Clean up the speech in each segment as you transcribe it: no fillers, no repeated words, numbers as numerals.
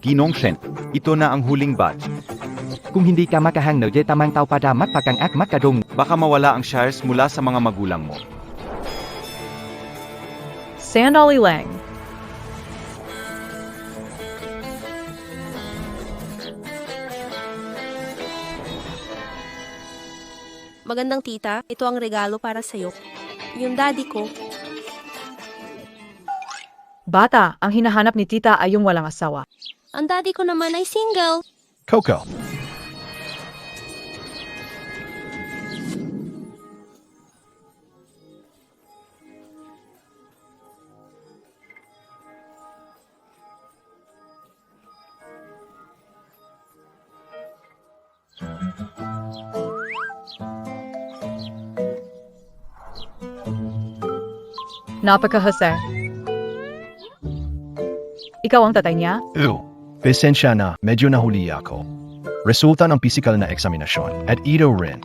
Ginong Shen, ito na ang huling batch. Kung hindi ka makahang na tamang tao pada magpakang ak makadong. Baka mawala ang shares mula sa mga magulang mo. Sandali Lang. Magandang tita, ito ang regalo para sa'yo. Yung daddy ko, Bata, ang hinahanap ni tita ay yung walang asawa. ang daddy ko naman ay single. Coco. Napakahasa. Ikaw ang tatay niya? Pasensya na, medyo nahuli ako. Resulta ng physical na eksaminasyon at ito rin.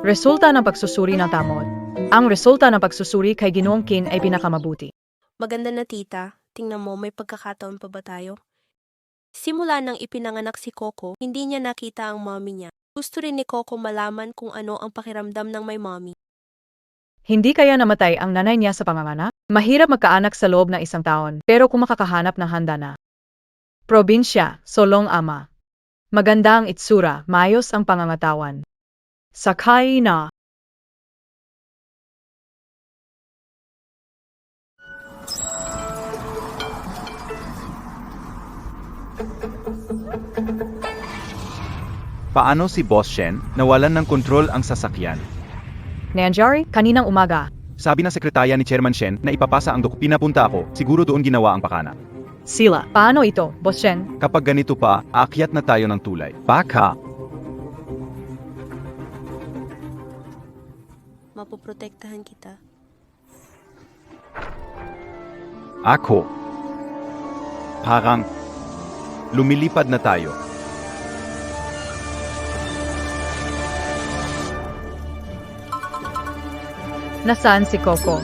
Resulta ng pagsusuri ng tamod. Ang resulta ng pagsusuri kay Ginoong Kin ay pinakamabuti. Maganda na tita, tingnan mo may pagkakataon pa ba tayo? Simula nang ipinanganak si Coco, hindi niya nakita ang mommy niya. Gusto rin ni Coco malaman kung ano ang pakiramdam ng may mommy. Hindi kaya namatay ang nanay niya sa panganganak? Mahirap magkaanak sa loob ng isang taon, pero kung makakahanap ng handa na. Probinsya, Solong Ama. Maganda ang itsura, maayos ang pangangatawan. Sakay na. Paano si Boss Shen nawalan ng kontrol ang sasakyan? Nanjari, kaninang umaga. Sabi ng sekretarya ni Chairman Shen na ipapasa ang pinapunta ako, siguro doon ginawa ang pakana. Sila. Paano ito, Boss Shen? Kapag ganito pa, aakyat na tayo ng tulay. Baka! Mapoprotektahan kita. Ako. Parang lumilipad na tayo. Nasaan si Coco?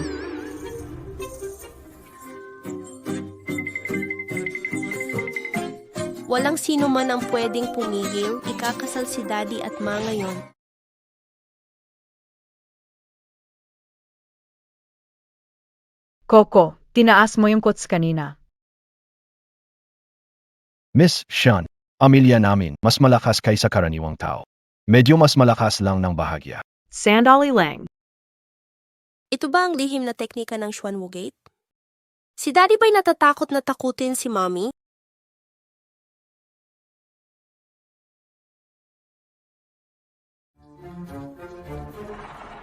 Walang sino man ang pwedeng pumigil, ikakasal si daddy at ma ngayon. Coco, tinaas mo yung quotes kanina. Miss Sean, pamilya namin mas malakas kaysa karaniwang tao. Medyo mas malakas lang ng bahagya. Sandali Lang. Ito ba ang lihim na teknika ng Xuanwu Gate? Si daddy ba'y natatakot na takutin si mommy?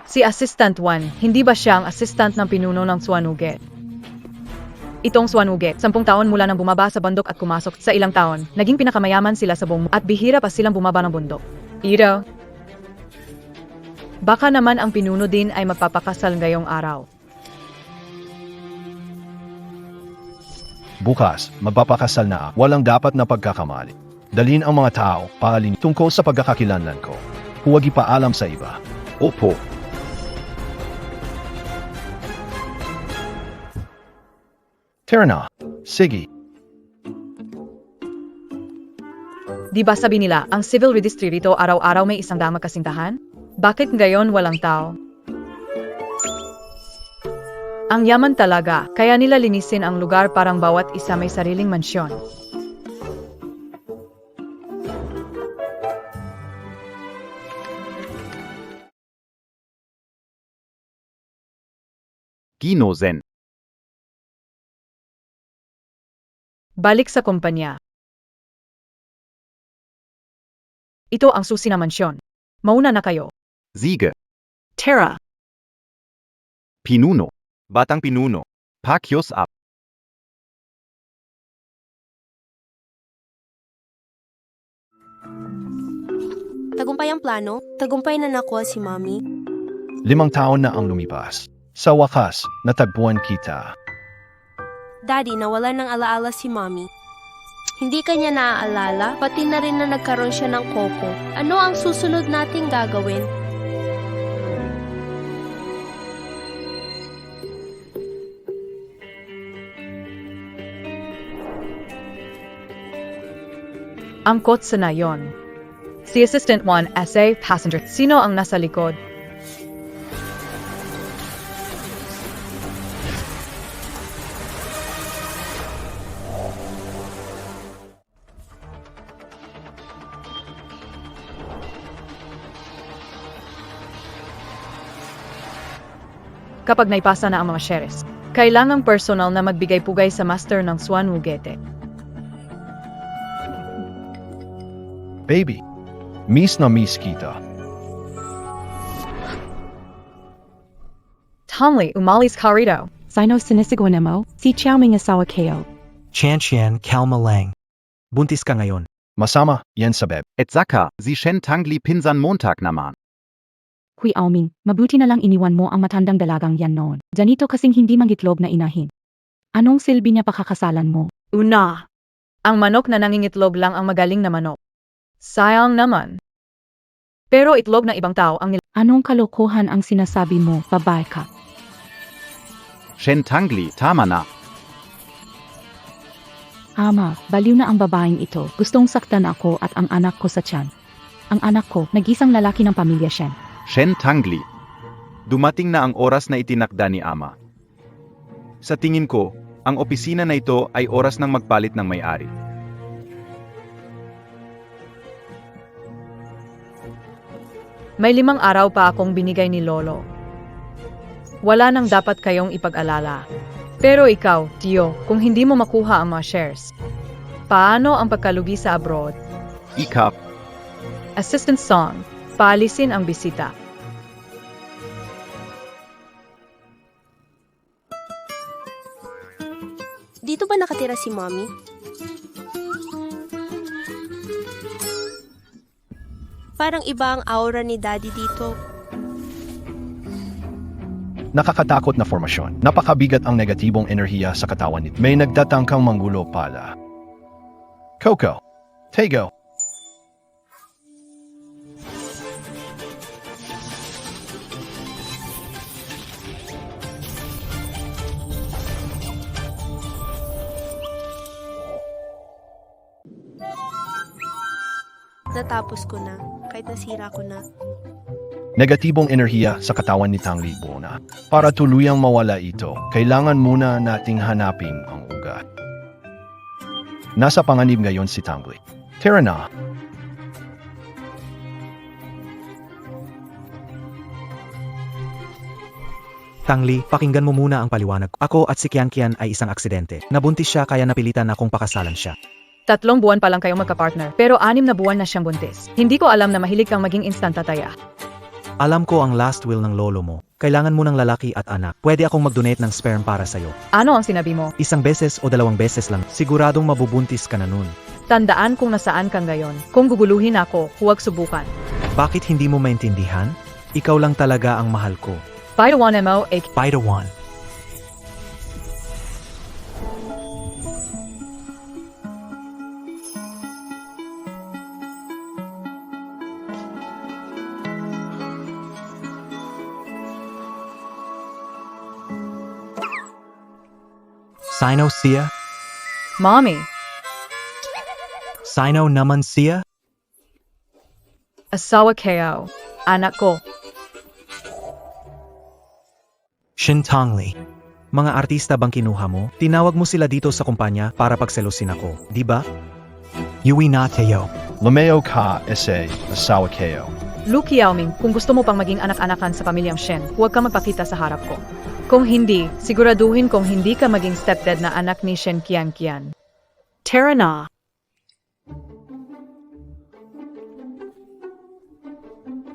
Si Assistant 1, hindi ba siya ang assistant ng pinuno ng Swanuge? Itong Swanuge, 10 taon mula nang bumaba sa bundok at kumasok sa ilang taon, naging pinakamayaman sila sa buong at bihira pa silang bumaba ng bundok. Ito. Baka naman ang pinuno din ay magpapakasal ngayong araw. Bukas, magpapakasal na ako. Walang dapat na pagkakamali. Dalhin ang mga tao, paalin tungkol sa pagkakakilanlan ko. Huwag ipaalam sa iba. Opo. Tara na. Sige. Di ba sabi nila, ang civil registry rito araw-araw may isang damang kasintahan? Bakit ngayon walang tao? Ang yaman talaga, kaya nila linisin ang lugar parang bawat isa may sariling mansyon. Gino Zen. Balik sa kumpanya. Ito ang susi na mansyon. Mauna na kayo. Ziege. Tara. Pinuno. Batang pinuno. Pakyos up. Tagumpay ang plano, tagumpay na nakuha si mommy. 5 taon na ang lumipas. Sa wakas, natagpuan kita. Daddy, nawala ng alaala si mommy. Hindi kanya naaalala, pati na rin na nagkaroon siya ng Coco. Ano ang susunod nating gagawin? Ang kotse na yon. Si Assistant 1 SA Passenger. Sino ang nasa likod? Kapag naipasa na ang mga shares, kailangang personal na magbigay-pugay sa master ng Swan Mugete. Baby, miss na miss kita. Tomley, umalis ka rito. Sino sinisigawan mo? Si Xiaoming asawa kayo. Chanshan Kalmalang. Buntis ka ngayon. Masama, yan sa beb. Et Zaka, si Shen Tangli pinsan Montag naman. Kui Aoming, mabuti na lang iniwan mo ang matandang dalagang yan noon. Ganito kasing hindi mangitlog na inahin. Anong silbi niya pakakasalan mo? Una, ang manok na nangingitlog lang ang magaling na manok. Sayang naman. Pero itlog ng ibang tao ang Anong kalokohan ang sinasabi mo, babae ka? Shen Tangli, tama na. Ama, baliw na ang babaeng ito. Gustong saktan ako at ang anak ko sa tiyan. Ang anak ko, nag-isang lalaki ng pamilya Shen. Shen Tangli. Dumating na ang oras na itinakda ni Ama. Sa tingin ko, ang opisina na ito ay oras ng magpalit ng may-ari. May 5 araw pa akong binigay ni Lolo. Wala nang dapat kayong ipag-alala. Pero ikaw, Tio, kung hindi mo makuha ang mga shares, paano ang pagkalugi sa abroad? Ikap, Assistant Song, paalisin ang bisita. Dito ba nakatira si Mommy? Parang iba ang aura ni Daddy dito. Nakakatakot na formasyon. Napakabigat ang negatibong enerhiya sa katawan nito. May nagtatangkang manggulo pala. Coco, Tego. Natapos ko na, kahit nasira ko na. Negatibong enerhiya sa katawan ni Tangli Bona. Para tuluyang mawala ito, kailangan muna nating hanapin ang ugat. Nasa panganib ngayon si Tangli. Tara na. Tangli, pakinggan mo muna ang paliwanag. Ako at si Kian ay isang aksidente. Nabuntis siya kaya napilitan akong pakasalan siya. 3 buwan pa lang kayong magka-partner, pero 6 na buwan na siyang buntis. Hindi ko alam na mahilig kang maging instant tataya. Alam ko ang last will ng lolo mo. Kailangan mo ng lalaki at anak. Pwede akong mag-donate ng sperm para sa'yo. Ano ang sinabi mo? 1 beses o 2 beses lang. Siguradong mabubuntis ka na nun. Tandaan kung nasaan kang ngayon. Kung guguluhin ako, huwag subukan. Bakit hindi mo maintindihan? Ikaw lang talaga ang mahal ko. By the one mo, By the one. Sino siya? Mommy, Sino naman siya? asawa kayo, anak ko. Shintangli. Mga artista bang kinuha mo? Tinawag mo sila dito sa kumpanya para pagselosin ako, di ba? Yui na tayo. Lumeo ka ese asawa kayo. Lu Qiaoming, kung gusto mo pang maging anak-anakan sa pamilyang Shen, huwag ka magpakita sa harap ko. Kung hindi, siguraduhin kung hindi ka maging stepdad na anak ni Shen Qianqian. Tara na.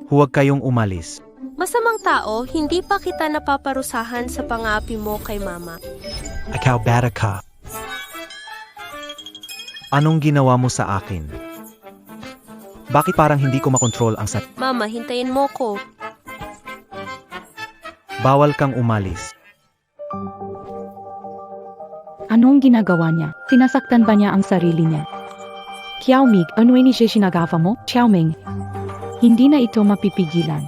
Huwag kayong umalis. Masamang tao, hindi pa kita napaparusahan sa pangapi mo kay Mama. Ikaw bata ka. Anong ginawa mo sa akin? Bakit parang hindi ko makontrol ang Mama, hintayin mo ko. Bawal kang umalis. Anong ginagawa niya? Sinasaktan ba niya ang sarili niya? Xiaoming, ano ni siya sinagawa mo? Xiaoming, hindi na ito mapipigilan.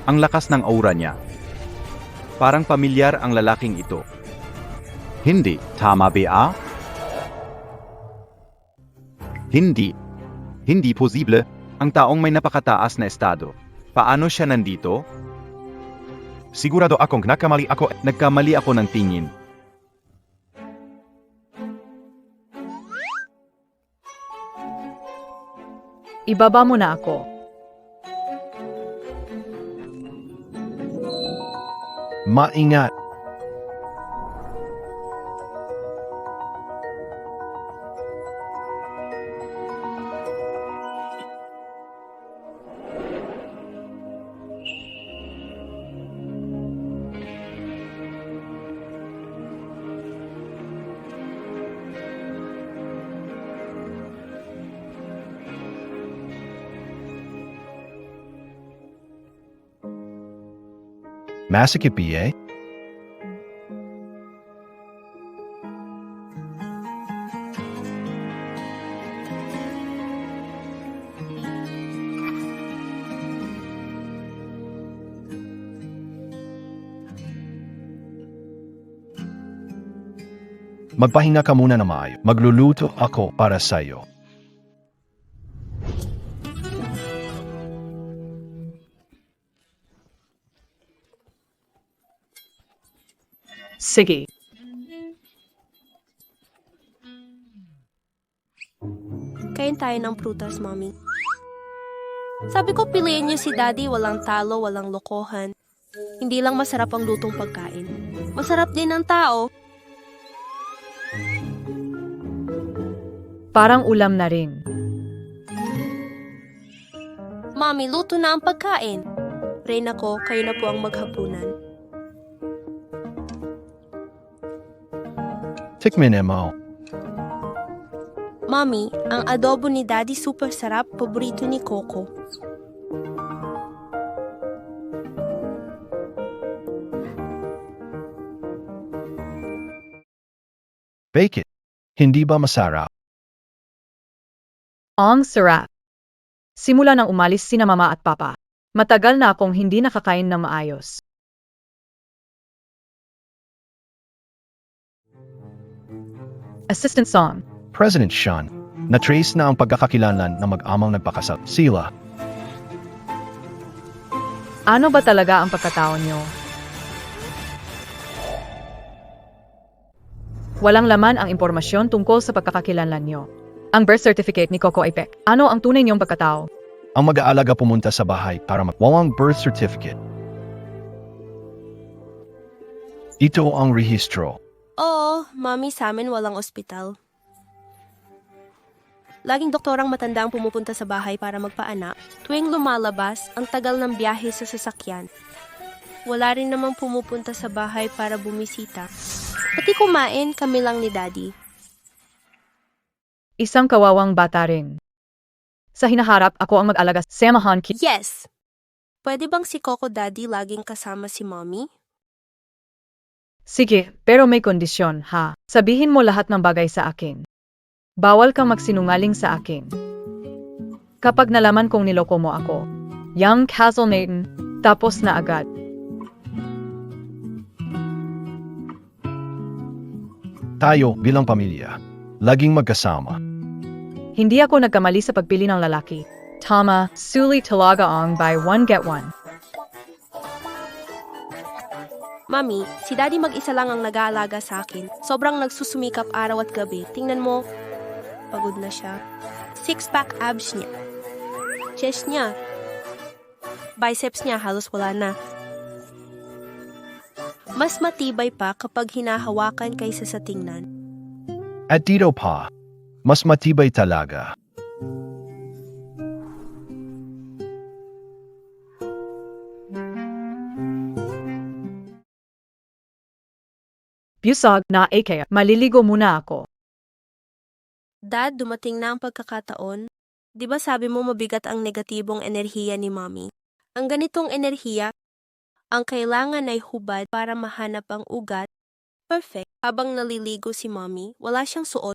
Ang lakas ng aura niya. Parang pamilyar ang lalaking ito. Hindi, tama ba? Hindi. Hindi posible. Ang taong may napakataas na estado. Paano siya nandito? Sigurado akong nakamali ako. Nagkamali ako ng tingin. Ibaba mo na ako. Maingat. Masikip eh? Magpahinga ka muna na maayo. Magluluto ako para sa'yo. Sige. Kain tayo ng prutas, Mommy. Sabi ko piliin niyo si Daddy, walang talo, walang lokohan. Hindi lang masarap ang lutong pagkain. Masarap din ang tao. Parang ulam na rin. Mommy, luto na ang pagkain. Rain ako, kayo na po ang maghapunan. Tikmin mo. Mommy, ang adobo ni Daddy super sarap, paborito ni Coco. Bake it. Hindi ba masarap? Ang sarap. Simula nang umalis sina mama at papa. Matagal na akong hindi nakakain ng maayos. Assistant song. President Sean, na-trace na ang pagkakakilanlan ng mag-amang nagpakasal. Sila. Ano ba talaga ang pagkatao niyo? Walang laman ang impormasyon tungkol sa pagkakakilanlan niyo. Ang birth certificate ni Coco ay pek. Ano ang tunay niyong pagkatao? Ang mag-aalaga pumunta sa bahay para magwawang birth certificate. Ito ang rehistro. Oo, Mommy, sa amin walang ospital. Laging doktorang matanda ang pumupunta sa bahay para magpaanak. Tuwing lumalabas, ang tagal ng biyahe sa sasakyan. Wala rin namang pumupunta sa bahay para bumisita. Pati kumain, kami lang ni Daddy. Isang kawawang bata rin. Sa hinaharap, ako ang mag-alaga. Samahan ki... Yes! Pwede bang si Coco Daddy laging kasama si Mommy? Sige, pero may kondisyon, ha? Sabihin mo lahat ng bagay sa akin. Bawal kang magsinungaling sa akin. Kapag nalaman kong niloko mo ako, young Castle Nathan, tapos na agad. Tayo bilang pamilya, laging magkasama. Hindi ako nagkamali sa pagpili ng lalaki. Tama, suli talaga ang buy one get one. Mami, si Daddy mag-isa lang ang nag-aalaga sa akin. Sobrang nagsusumikap araw at gabi. Tingnan mo, pagod na siya. Six-pack abs niya. Chest niya. Biceps niya halos wala na. Mas matibay pa kapag hinahawakan kaysa sa tingnan. At dito pa, mas matibay talaga. Busog na kaya maliligo muna ako. Dad, dumating na ang pagkakataon. Di ba sabi mo mabigat ang negatibong enerhiya ni Mommy? Ang ganitong enerhiya, ang kailangan ay hubad para mahanap ang ugat. Perfect. Habang naliligo si Mommy, wala siyang suot.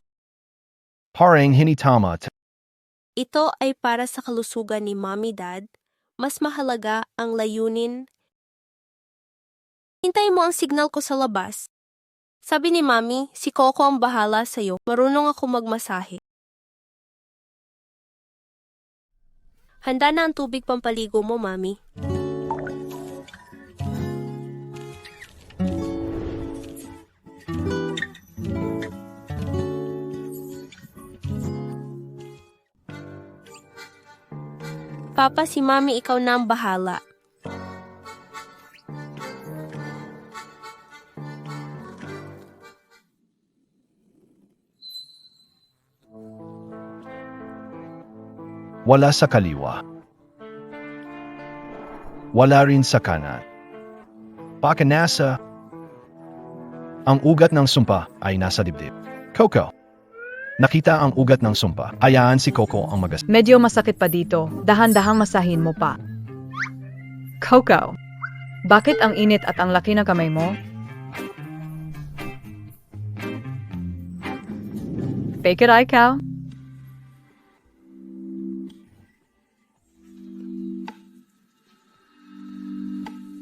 Parang hinitama. Ito ay para sa kalusugan ni Mommy, Dad. Mas mahalaga ang layunin. Hintay mo ang signal ko sa labas. Sabi ni Mommy, si Coco ang bahala sa'yo. Marunong ako magmasahe. Handa na ang tubig pampaligo mo, Mami. Papa, si Mami ikaw na ang bahala. Wala sa kaliwa. Wala rin sa kanan. Baka nasa... Ang ugat ng sumpa ay nasa dibdib. Coco. Nakita ang ugat ng sumpa. Hayaan si Coco ang magas. Medyo masakit pa dito. Dahan-dahang masahin mo pa. Coco, bakit ang init at ang laki ng kamay mo? Fake it, ikaw.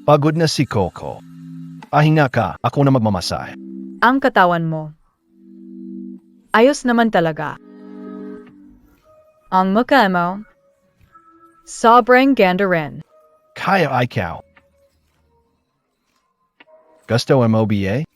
Pagod na si Coco. Pahinga ka, ako na magmamasahe. Ang katawan mo. Ayos naman talaga. Ang mukha mo. Sobrang ganda rin. Kaya ikaw. Gusto MOBA?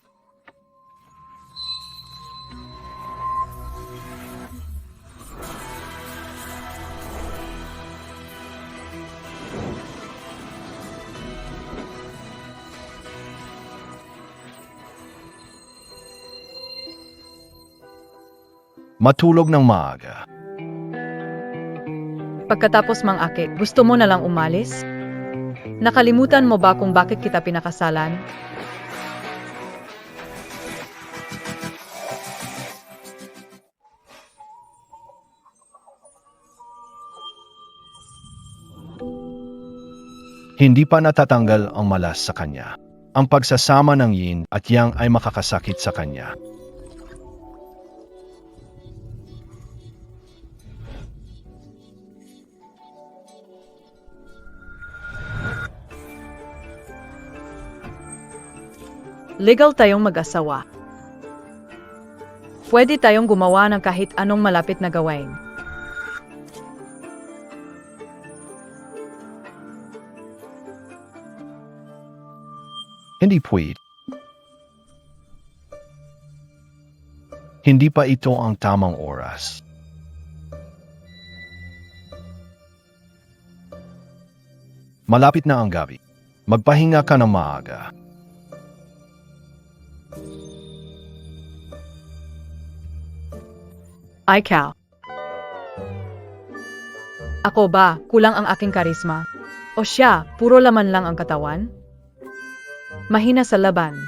Matulog ng maaga. Pagkatapos mang akit, gusto mo na lang umalis? Nakalimutan mo ba kung bakit kita pinakasalan? Hindi pa natatanggal ang malas sa kanya. Ang pagsasama ng yin at yang ay makakasakit sa kanya. Legal tayong mag-asawa. Pwede tayong gumawa ng kahit anong malapit na gawain. Hindi pwede. Hindi pa ito ang tamang oras. Malapit na ang gabi. Magpahinga ka ng maaga. Ikaw. Ako ba, kulang ang aking karisma? O siya, puro laman lang ang katawan? Mahina sa laban.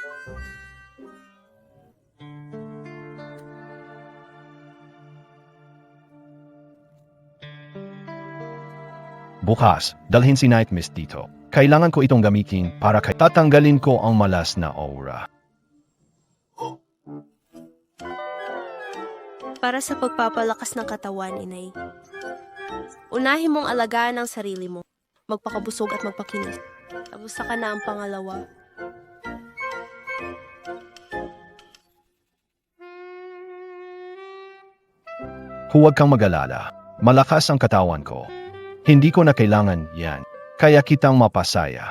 Bukas, dalhin si Night Mist dito. Kailangan ko itong gamitin para tatanggalin ko ang malas na aura. Para sa pagpapalakas ng katawan, inay. Unahin mong alagaan ang sarili mo. Magpakabusog at magpakinis. Tapos saka na ang pangalawa. Huwag kang mag-alala. Malakas ang katawan ko. Hindi ko na kailangan yan. Kaya kitang mapasaya.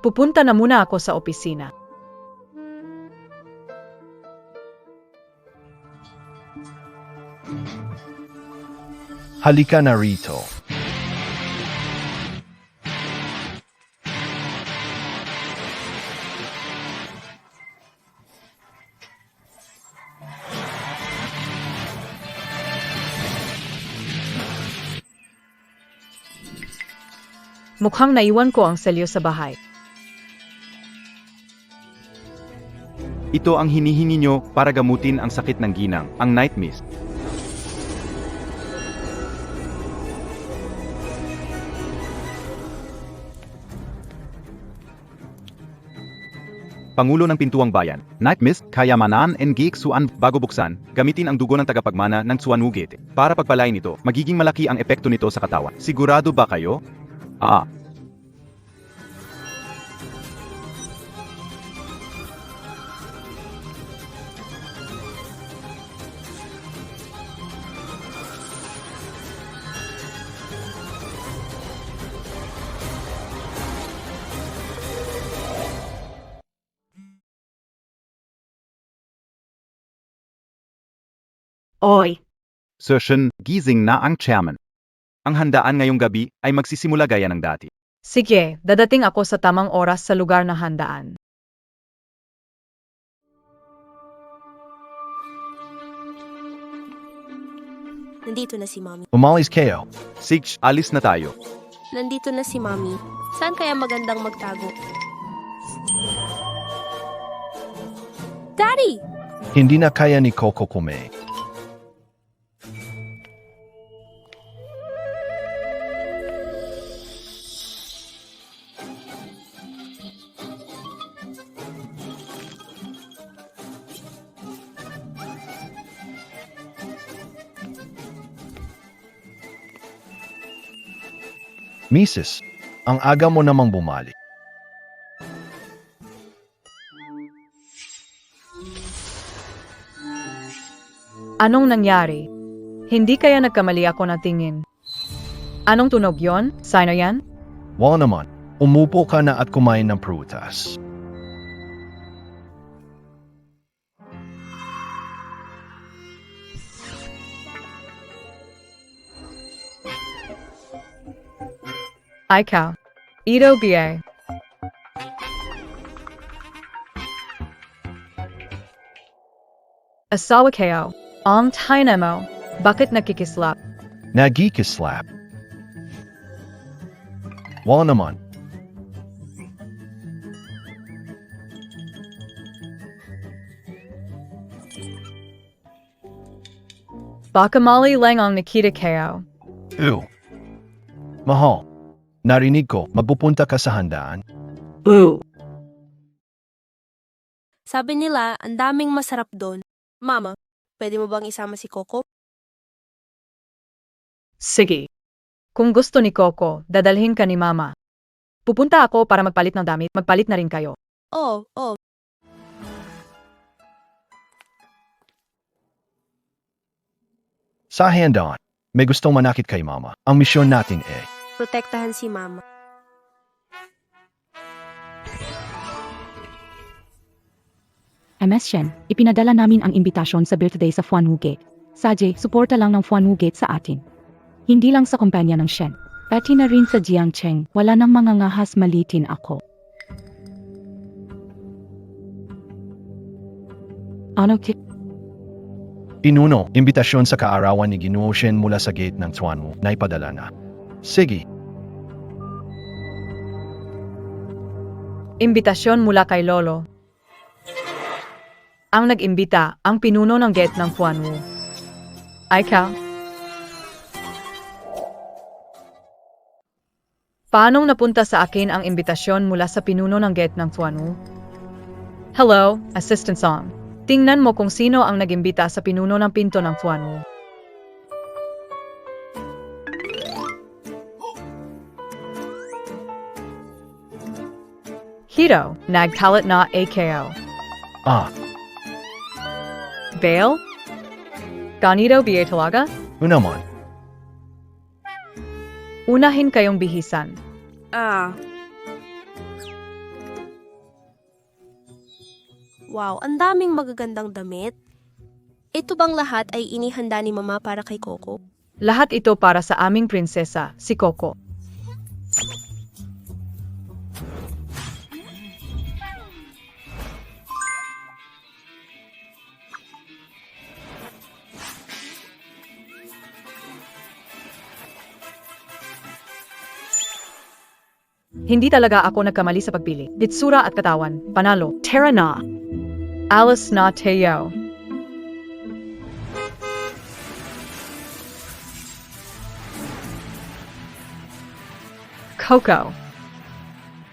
Pupunta na muna ako sa opisina. Halika na rito. Mukhang naiwan ko ang selyo sa bahay. Ito ang hinihingi nyo para gamutin ang sakit ng ginang, ang Night Mist. Pangulo ng Pintuang Bayan, Night Mist, kayamanan and geek suan bago buksan, gamitin ang dugo ng tagapagmana ng Tsuanugete. Para pagpalain ito, magiging malaki ang epekto nito sa katawan. Sigurado ba kayo? Oy, Sir Shen, gising na ang chairman. Ang handaan ngayong gabi ay magsisimula gaya ng dati. Sige, dadating ako sa tamang oras sa lugar na handaan. Nandito na si Mommy. Umalis kayo. Sige, alis na tayo. Nandito na si Mommy. Saan kaya magandang magtago? Daddy! Hindi na kaya ni Coco kumain. Mrs., ang aga mo namang bumalik. Anong nangyari? Hindi kaya nagkamali ako ng tingin? Anong tunog yon? Sino yan? Wala naman. Umupo ka na at kumain ng prutas. Ikaw. Ito BA. Asawa kayo. Ang taina mo. Bakit nakikislap? Nagikislap. Wala naman. Baka mali lang ang nakita kayo. Ew. Mahal, narinig ko, magpupunta ka sa handaan. ooh. Sabi nila, ang daming masarap doon. Mama, pwede mo bang isama si Coco? Sige. Kung gusto ni Coco, dadalhin ka ni Mama. Pupunta ako para magpalit ng damit, magpalit na rin kayo. Oo, oo. Sa handaan, may gustong manakit kay Mama. Ang misyon natin ay, Protektahan si Mama. MS Shen, ipinadala namin ang imbitasyon sa birthday sa Fuan Wugate. Saje, suporta lang ng Fuan Wugate sa atin. Hindi lang sa kumpanya ng Shen, pati na rin sa Jiangcheng, wala nang mga ngahas malitin ako. Ano ki? Pinuno, imbitasyon sa kaarawan ni Ginoo Shen mula sa gate ng Tuanmu na ipadala na. Sige, Imbitasyon mula kay Lolo. Ang nag-imbita, ang pinuno ng gate ng Fuanwu. Ikaw? Paanong napunta sa akin ang imbitasyon mula sa pinuno ng gate ng Fuanwu? Hello, Assistant Song. Tingnan mo kung sino ang nag-imbita sa pinuno ng pinto ng Fuanwu. Hiro, nagkalat na AKO. Bail? Ganito ba talaga? unaman. Unahin kayong bihisan. Wow, ang daming magagandang damit. Ito bang lahat ay inihanda ni Mama para kay Coco? Lahat ito para sa aming prinsesa, si Coco. Hindi talaga ako nagkamali sa pagpili. Ditsura at katawan, panalo, tara na. Alas na tayo. Coco.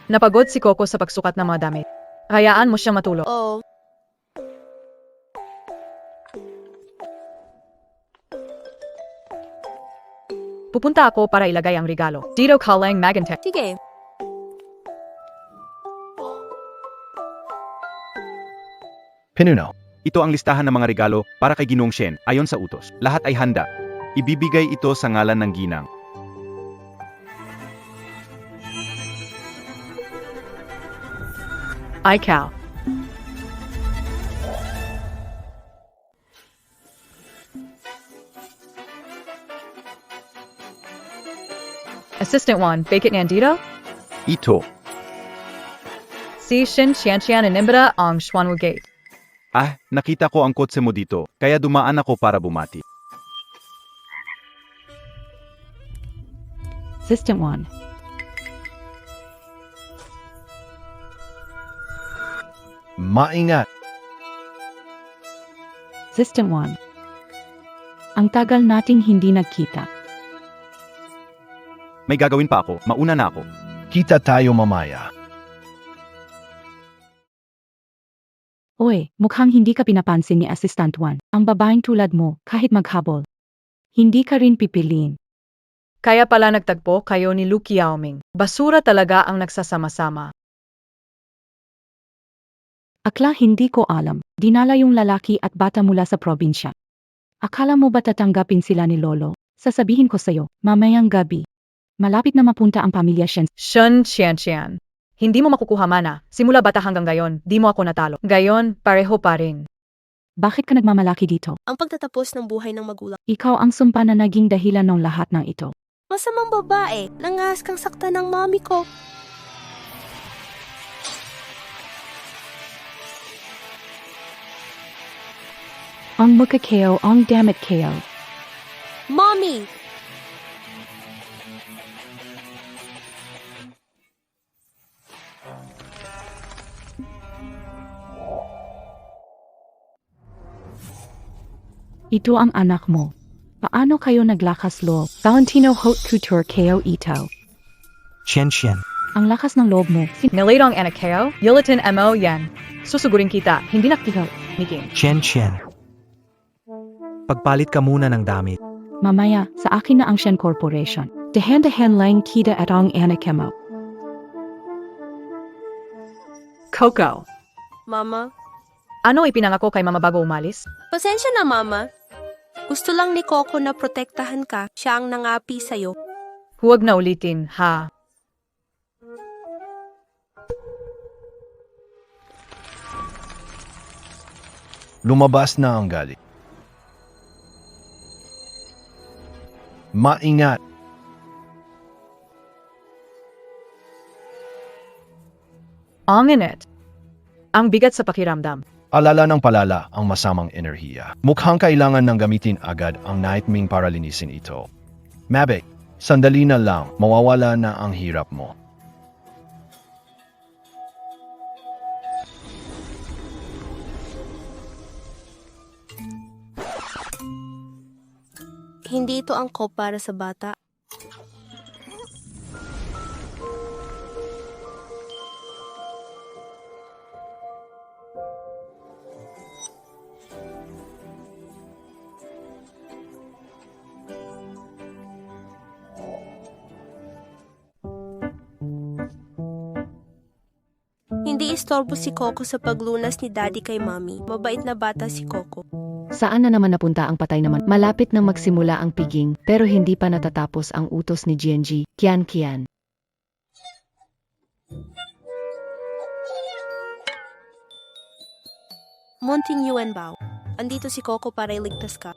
Napagod si Coco sa pagsukat ng mga damit. Hayaan mo siyang matulog. Oo. Pupunta ako para ilagay ang regalo. Dito ka lang magante. Sige. Pinuno, Ito ang listahan ng mga regalo para kay Ginoong Shen ayon sa utos. Lahat ay handa. Ibibigay ito sa ngalan ng ginang. Ikaw. Assistant 1, bakit nandito? Ito. Si Shin Xianxian inimbita ang Xuanwu Gate. Nakita ko ang kotse mo dito, kaya dumaan ako para bumati. Assistant 1. Maingat. Assistant 1. Ang tagal nating hindi nagkita. May gagawin pa ako, mauna na ako. Kita tayo mamaya. Oy, mukhang hindi ka pinapansin ni Assistant 1. Ang babaeng tulad mo, kahit maghabol. Hindi ka rin pipiliin. Kaya pala nagtagpo kayo ni Lu Qiaoming. Basura talaga ang nagsasama-sama. Akla hindi ko alam. Dinala yung lalaki at bata mula sa probinsya. Akala mo ba tatanggapin sila ni Lolo? Sasabihin ko sa'yo, mamayang gabi. Malapit na mapunta ang pamilya Shen. Shin Xianxian. Hindi mo makukuha mana. Simula bata hanggang gayon, di mo ako natalo. Gayon, pareho pa rin. Bakit ka nagmamalaki dito? Ang pagtatapos ng buhay ng magulang. Ikaw ang sumpa na naging dahilan ng lahat ng ito. Masamang babae, nangahas kang sakta ng mami ko. Ang magkakeo, ang damit keo. Mommy! Ito ang anak mo. Paano kayo naglakas loob? Valentino Haute Couture keo ito. Xian. Ang lakas ng loob mo. Nilitong anakeo, yulitin mo yan. Susugurin kita, hindi naktigaw. Niking. Xian. Pagpalit ka muna ng damit. Mamaya, sa akin na ang Shen Corporation. Dahan-dahan lang kita at ang anak mo. Coco. Mama? Ano ipinangako kay mama bago umalis? Pasensya na, Mama. Gusto lang ni Coco na protektahan ka. Siya ang nangapi sa'yo. Huwag na ulitin, ha? Lumabas na ang galit. Maingat. Ang init. Ang bigat sa pakiramdam. Alala ng palala ang masamang enerhiya. Mukhang kailangan nang gamitin agad ang nightming para linisin ito. Mavic, sandali na lang, mawawala na ang hirap mo. Hindi ito angkop para sa bata. Hindi istorbo si Coco sa paglunas ni Daddy kay Mommy. Mabait na bata si Coco. Saan na naman napunta ang patay naman? Malapit nang magsimula ang piging, pero hindi pa natatapos ang utos ni GNG. Kian. Munting Yuanbao. Andito si Coco para iligtas ka.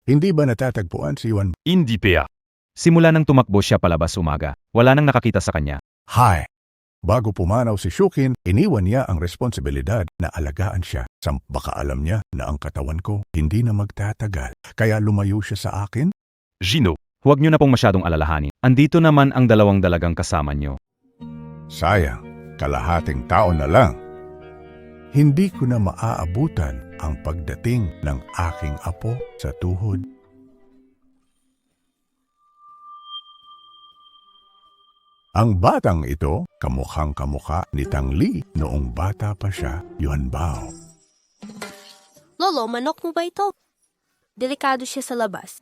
Hindi ba natatagpuan si Yuan? Hindi pa. Simula nang tumakbo siya palabas umaga, wala nang nakakita sa kanya. Hi! Bago pumanaw si Shukin, iniwan niya ang responsibilidad na alagaan siya. Baka alam niya na ang katawan ko hindi na magtatagal, kaya lumayo siya sa akin? Gino, huwag niyo na pong masyadong alalahanin. Andito naman ang dalawang dalagang kasama niyo. Sayang, kalahating taon na lang. Hindi ko na maaabutan ang pagdating ng aking apo sa tuhod. Ang batang ito, kamukhang kamukha ni Tang Li noong bata pa siya, Yuanbao. Lolo, manok mo ba ito? Delikado siya sa labas.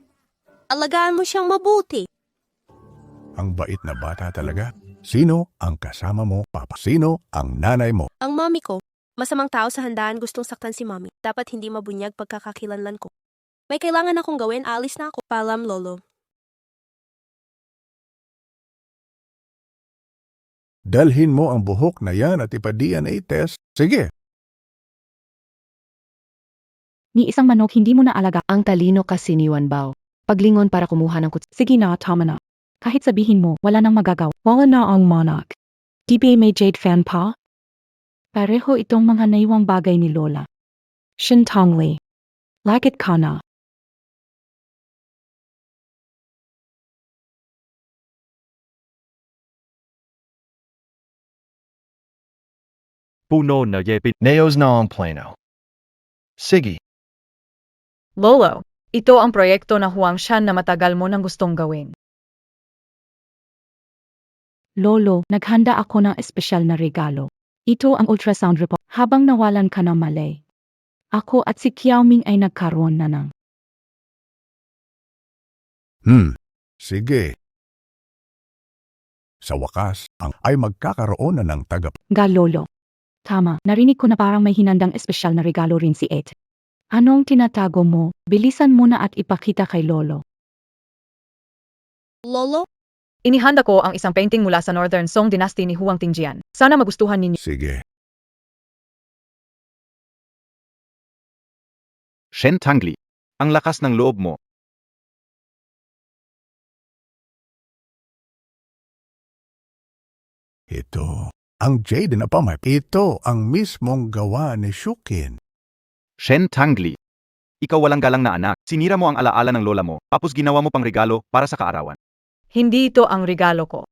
Alagaan mo siyang mabuti. Ang bait na bata talaga. Sino ang kasama mo, Papa? Sino ang nanay mo? Ang mami ko, masamang tao sa handaan gustong saktan si mami. Dapat hindi mabunyag pagkakakilanlan ko. May kailangan akong gawin, alis na ako. Paalam, Lolo. Dalhin mo ang buhok na yan at ipa-DNA test. Sige. Ni isang manok hindi mo na alaga. Ang talino kasi ni Yuanbao. Paglingon para kumuha ng Sige na, tama na. Kahit sabihin mo, wala nang magagawa. Wala na ang monarch. Di ba may Jade fan pa? Pareho itong mga naiwang bagay ni Lola. Shin Tongli. Lakit ka na. Puno na yepit. Neos na ang plano. Sige, Lolo, ito ang proyekto na Huangshan na matagal mo nang gustong gawin. Lolo, naghanda ako ng espesyal na regalo. Ito ang ultrasound report. Habang nawalan ka ng malay. Ako at si Qiaoming ay nagkaroon na ng Sige. Sa wakas, ay magkakaroon na ng ga Lolo. Tama, narinig ko na parang may hinandang espesyal na regalo rin si Ed. Anong tinatago mo? Bilisan mo na at ipakita kay Lolo. Lolo? Inihanda ko ang isang painting mula sa Northern Song Dynasty ni Huang Tingjian. Sana magustuhan ninyo. Sige. Shen Tangli. Ang lakas ng loob mo. Ito, ang Jade na pamay. Ito ang mismong gawa ni Shukin. Shen Tangli. Ikaw walang galang na anak. Sinira mo ang alaala ng lola mo, tapos ginawa mo pang regalo para sa kaarawan. Hindi ito ang regalo ko.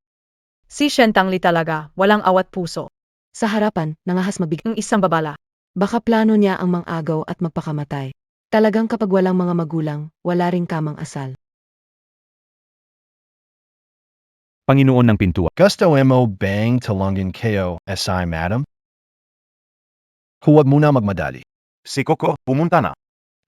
Si Shen Tangli talaga, walang awat puso. Sa harapan, nangahas Ang isang babala. Baka plano niya ang mang-agaw at magpakamatay. Talagang kapag walang mga magulang, wala ring kamang asal. Panginoon ng pintuan. gusto mo bang talungin kayo, SI madam? Huwag muna magmadali. Si Coco, pumunta na.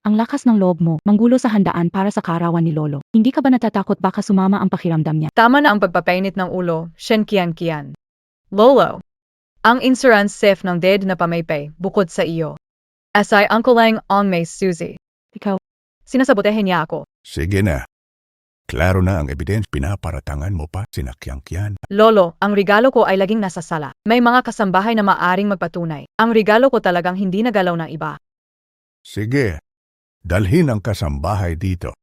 Ang lakas ng loob mo, manggulo sa handaan para sa kaarawan ni Lolo. Hindi ka ba natatakot baka sumama ang pakiramdam niya? Tama na ang pagpapainit ng ulo, Shen Qian. Lolo. Ang insurance safe ng dead na pamaypay, bukod sa iyo. Asay Uncle Lang on May Suzy. Ikaw, Sinasabotehin niya ako. Sige na. Klaro na ang evidence, pinaparatangan mo pa sinakyangkyan. Lolo, ang regalo ko ay laging nasa sala. May mga kasambahay na maaring magpatunay. Ang regalo ko talagang hindi nagalaw ng iba. Sige, dalhin ang kasambahay dito.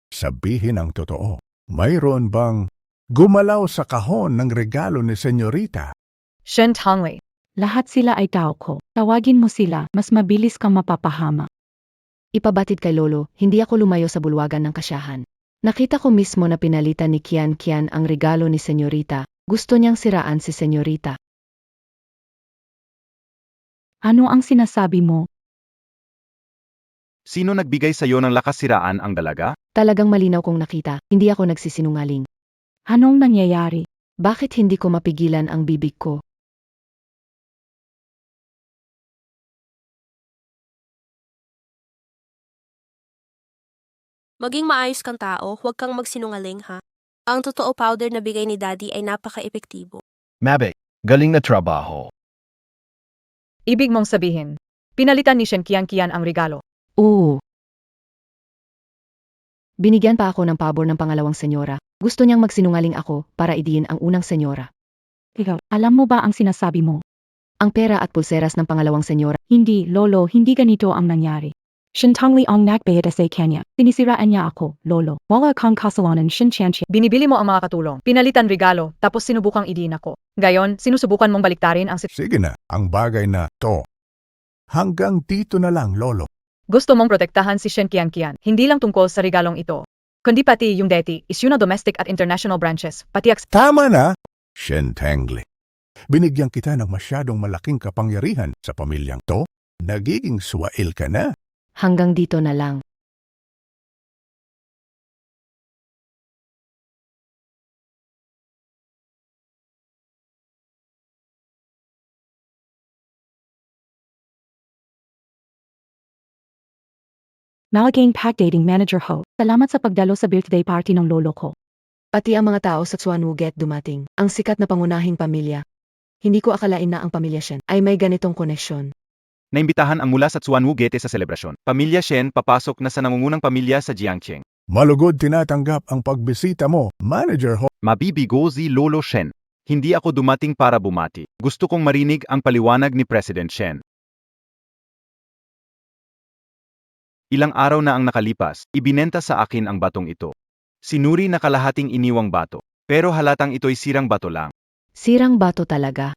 Sabihin ang totoo. Mayroon bang gumalaw sa kahon ng regalo ni Senyorita? Shen Tangli. lahat sila ay tao ko. Tawagin mo sila, mas mabilis kang mapapahama. Ipabatid kay Lolo, hindi ako lumayo sa bulwagan ng kasyahan. Nakita ko mismo na pinalitan ni Qian ang regalo ni Senyorita. Gusto niyang siraan si Senyorita. Ano ang sinasabi mo? Sino nagbigay sa'yo ng lakas siraan ang dalaga? Talagang malinaw kong nakita, hindi ako nagsisinungaling. Anong nangyayari? Bakit hindi ko mapigilan ang bibig ko? Maging maayos kang tao, huwag kang magsinungaling ha. Ang totoo powder na bigay ni Daddy ay napaka-epektibo. Mabe, galing na trabaho. Ibig mong sabihin, pinalitan ni Shen Qian ang regalo. Oo. Binigyan pa ako ng pabor ng pangalawang senyora. Gusto niyang magsinungaling ako para idiin ang unang senyora. Ikaw, alam mo ba ang sinasabi mo? Ang pera at pulseras ng pangalawang senyora. Hindi, Lolo, hindi ganito ang nangyari. Shintangli ang nagbaya sa kanya. Sinisiraan niya ako, Lolo. Wala kang kasalanan, Shinchanchi. Binibili mo ang mga katulong, pinalitan regalo, tapos sinubukang idiin ako. Gayon, sinusubukan mong baliktarin ang Sige na, ang bagay na to. Hanggang dito na lang, Lolo. Gusto mong protektahan si Shen Qian, hindi lang tungkol sa regalong ito, kundi pati yung DETI, issue na domestic at international branches, pati Tama na, Shen Tangli. Binigyan kita ng masyadong malaking kapangyarihan sa pamilyang to. Nagiging swail ka na. Hanggang dito na lang. Malaking pack dating manager ho. Salamat sa pagdalo sa birthday party ng lolo ko. Pati ang mga tao sa Tsuanuget dumating. Ang sikat na pangunahing pamilya. Hindi ko akalain na ang pamilya Shen ay may ganitong koneksyon. Naimbitahan ang mula sa Tsuanwu Gete sa selebrasyon. Pamilya Shen papasok na sa nangungunang pamilya sa Jiangcheng. Malugod tinatanggap ang pagbisita mo, Manager Ho. Mabibigo si Lolo Shen. Hindi ako dumating para bumati. Gusto kong marinig ang paliwanag ni President Shen. Ilang araw na ang nakalipas, ibinenta sa akin ang batong ito. Sinuri na kalahating iniwang bato, pero halatang ito'y sirang bato lang. Sirang bato talaga.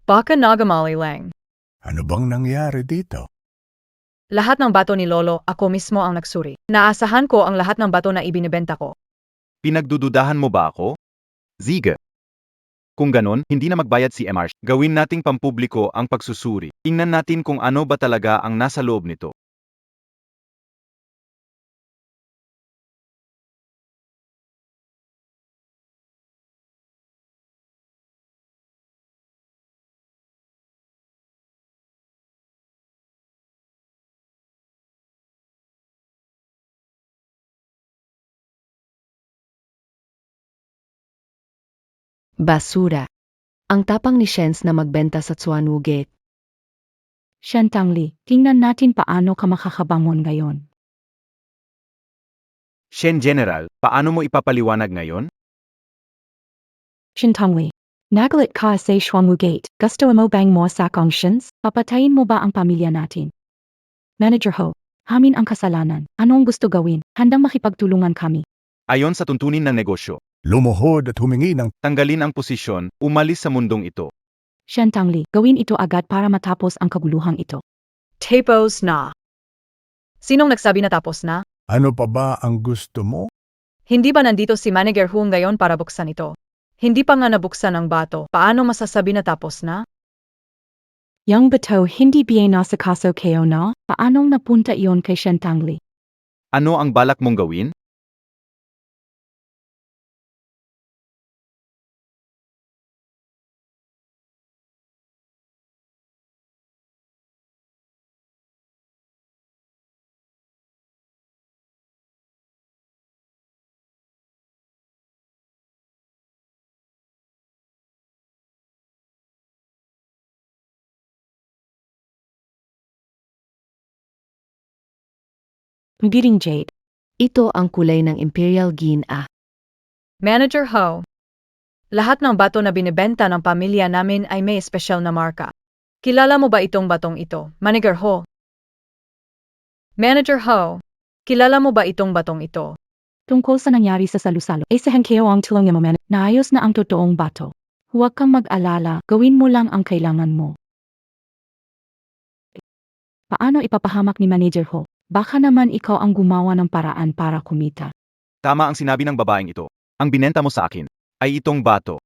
Baka nagamali lang. Ano bang nangyari dito? Lahat ng bato ni Lolo, ako mismo ang nagsuri. Naasahan ko ang lahat ng bato na ibinibenta ko. Pinagdududahan mo ba ako? Ziga. Kung ganon, hindi na magbayad si MR. Gawin nating pampubliko ang pagsusuri. Tingnan natin kung ano ba talaga ang nasa loob nito. Basura. Ang tapang ni Shens na magbenta sa Tsuanuget. Shen Tangli, tingnan natin paano ka makakabangon ngayon. Shen General, paano mo ipapaliwanag ngayon? Shen Tangli, nagalit ka sa Shuangwu Gate. Gusto mo bang mo sa conscience? Papatayin mo ba ang pamilya natin? Manager Ho, hamin ang kasalanan. Anong gusto gawin? Handang makipagtulungan kami. Ayon sa tuntunin ng negosyo, Lumuhod at humingi ng tanggalin ang posisyon, umalis sa mundong ito. Shen Tangli, gawin ito agad para matapos ang kaguluhang ito. Tapos na. Sinong nagsabi na tapos na? ano pa ba ang gusto mo? Hindi ba nandito si Manager Hu ngayon para buksan ito? Hindi pa nga nabuksan ang bato. Paano masasabi na tapos na? Yang bato hindi bien nasa kaso kayo na? Paanong napunta iyon kay Shen Tangli? Ano ang balak mong gawin? Bidding Jade. Ito ang kulay ng Imperial Gin Manager Ho. Lahat ng bato na binibenta ng pamilya namin ay may espesyal na marka. Kilala mo ba itong batong ito, Manager Ho? Manager Ho, kilala mo ba itong batong ito? Tungkol sa nangyari sa salusalo, isahan kayo ang tulungan mo man. Naayos na ang totoong bato. Huwag kang mag-alala, gawin mo lang ang kailangan mo. Paano ipapahamak ni Manager Ho? Baka naman ikaw ang gumawa ng paraan para kumita. Tama ang sinabi ng babaeng ito. Ang binenta mo sa akin ay itong bato.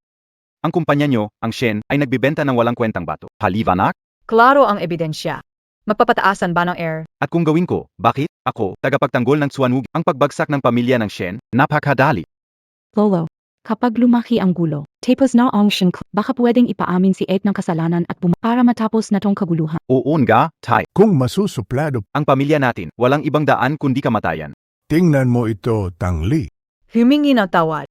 Ang kumpanya nyo, ang Shen, ay nagbibenta ng walang kwentang bato. Halivanak? Klaro ang ebidensya. Magpapataasan ba ng air? At kung gawin ko, bakit? Ako, tagapagtanggol ng Tsuanugi, ang pagbagsak ng pamilya ng Shen, napakadali. Lolo, kapag lumaki ang gulo, tapos na ang Shen, baka pwedeng ipaamin si Ed ng kasalanan at para matapos na tong kaguluhan. Oo nga, Tay. Kung masusuplado, Ang pamilya natin, walang ibang daan kundi kamatayan. tingnan mo ito, Tangli. Humingi ng tawad.